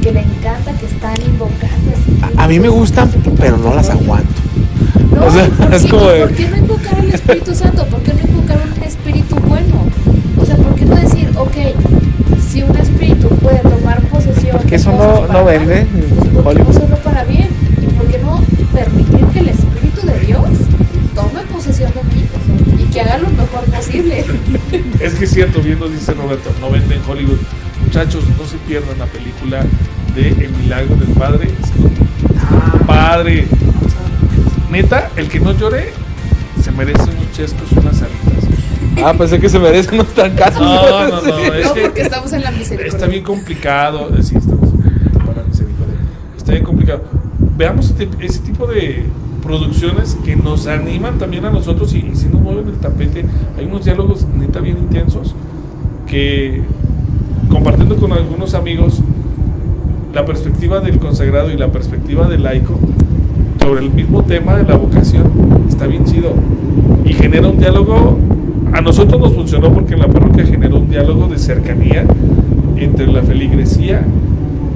que le encanta, que están invocando. A mí me gustan, pero no las aguanto. No, O sea, ¿por es qué? como de- ¿Por qué no invocar al Espíritu Santo? ¿Por qué no invocar un espíritu bueno? O sea, ¿por qué no decir, ok, si un espíritu puede tomar posesión? Porque de eso cosas no para vende mal, en pues ¿por qué no Hollywood? hacerlo para bien? ¿Y por qué no permitir que el Espíritu de Dios tome posesión de mí? O sea, y que haga lo mejor posible. Es que es cierto, bien nos dice Roberto, no vende en Hollywood. Muchachos, no se pierdan la película de El Milagro del Padre. Padre, neta, el que no llore se merece unos chescos, unas alitas. Pensé que se merecen unos trancazos. No, es No, que porque estamos en la misericordia. está bien complicado. Sí, estamos para la misericordia. Está bien complicado. Veamos ese tipo de producciones que nos animan también a nosotros y si nos mueven el tapete. Hay unos diálogos neta bien intensos que, compartiendo con algunos amigos la perspectiva del consagrado y la perspectiva del laico sobre el mismo tema de la vocación, está bien chido y genera un diálogo. A nosotros nos funcionó porque en la parroquia generó un diálogo de cercanía entre la feligresía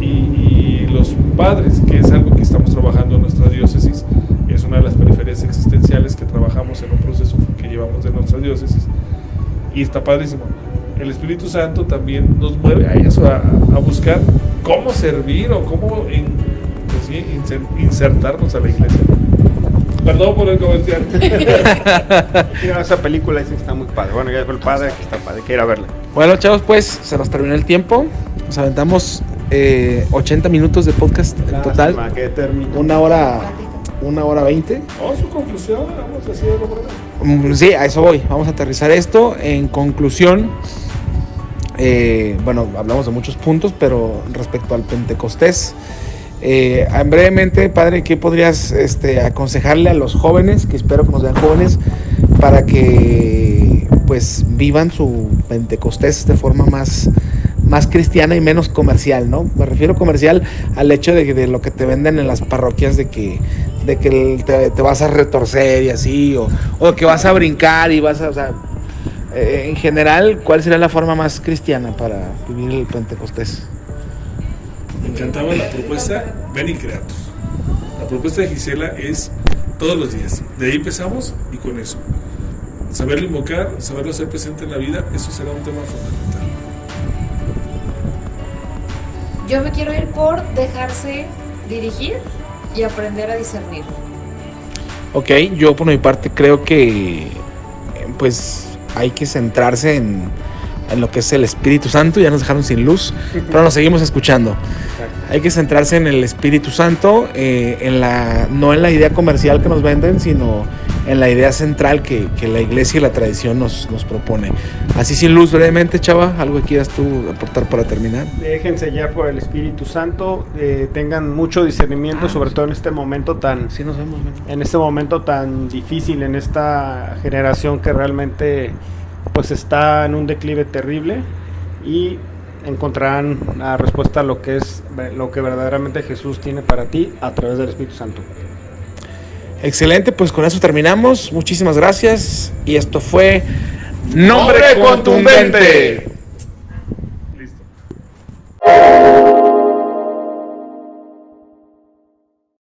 y los padres, que es algo que estamos trabajando en nuestra diócesis. Es una de las periferias existenciales que trabajamos en un proceso que llevamos de nuestra diócesis y está padrísimo. El Espíritu Santo también nos mueve a eso, a buscar cómo servir o cómo insertarnos a la iglesia. Perdón por el comercial. Esa película dicen que está muy padre. Bueno, ya fue el padre, que está padre, que ir a verla. Bueno, chavos, pues se nos terminó el tiempo. Nos aventamos 80 minutos de podcast en total. Lástima que terminó. Una hora 20. Oh, su conclusión, vamos a decirlo. Sí, a eso voy. Vamos a aterrizar esto. En conclusión, bueno, hablamos de muchos puntos, pero respecto al Pentecostés, brevemente, padre, ¿qué podrías aconsejarle a los jóvenes, que espero que nos vean jóvenes, para que pues vivan su Pentecostés de forma más cristiana y menos comercial, ¿no? Me refiero comercial al hecho de lo que te venden en las parroquias, de que te vas a retorcer y así, o que vas a brincar y vas a, o sea, en general, ¿cuál sería la forma más cristiana para vivir el Pentecostés? Me encantaba la propuesta, ven y creatos. La propuesta de Gisela es todos los días. De ahí empezamos y con eso. Saberlo invocar, saberlo hacer presente en la vida, eso será un tema fundamental. Yo me quiero ir por dejarse dirigir y aprender a discernir. Ok, yo por mi parte creo que pues hay que centrarse en lo que es el Espíritu Santo. Ya nos dejaron sin luz, pero nos seguimos escuchando. Hay que centrarse en el Espíritu Santo, no en la idea comercial que nos venden, sino en la idea central que la iglesia y la tradición nos propone. Así sin luz, brevemente, Chava, ¿algo que quieras tú aportar para terminar? Déjense guiar por el Espíritu Santo, tengan mucho discernimiento, sobre todo en este momento Sí, nos vemos, man. en este momento tan difícil, en esta generación que realmente pues está en un declive terrible, y encontrarán la respuesta a lo que verdaderamente Jesús tiene para ti a través del Espíritu Santo. Excelente, pues con eso terminamos. Muchísimas gracias. Y esto fue Nombre Contundente.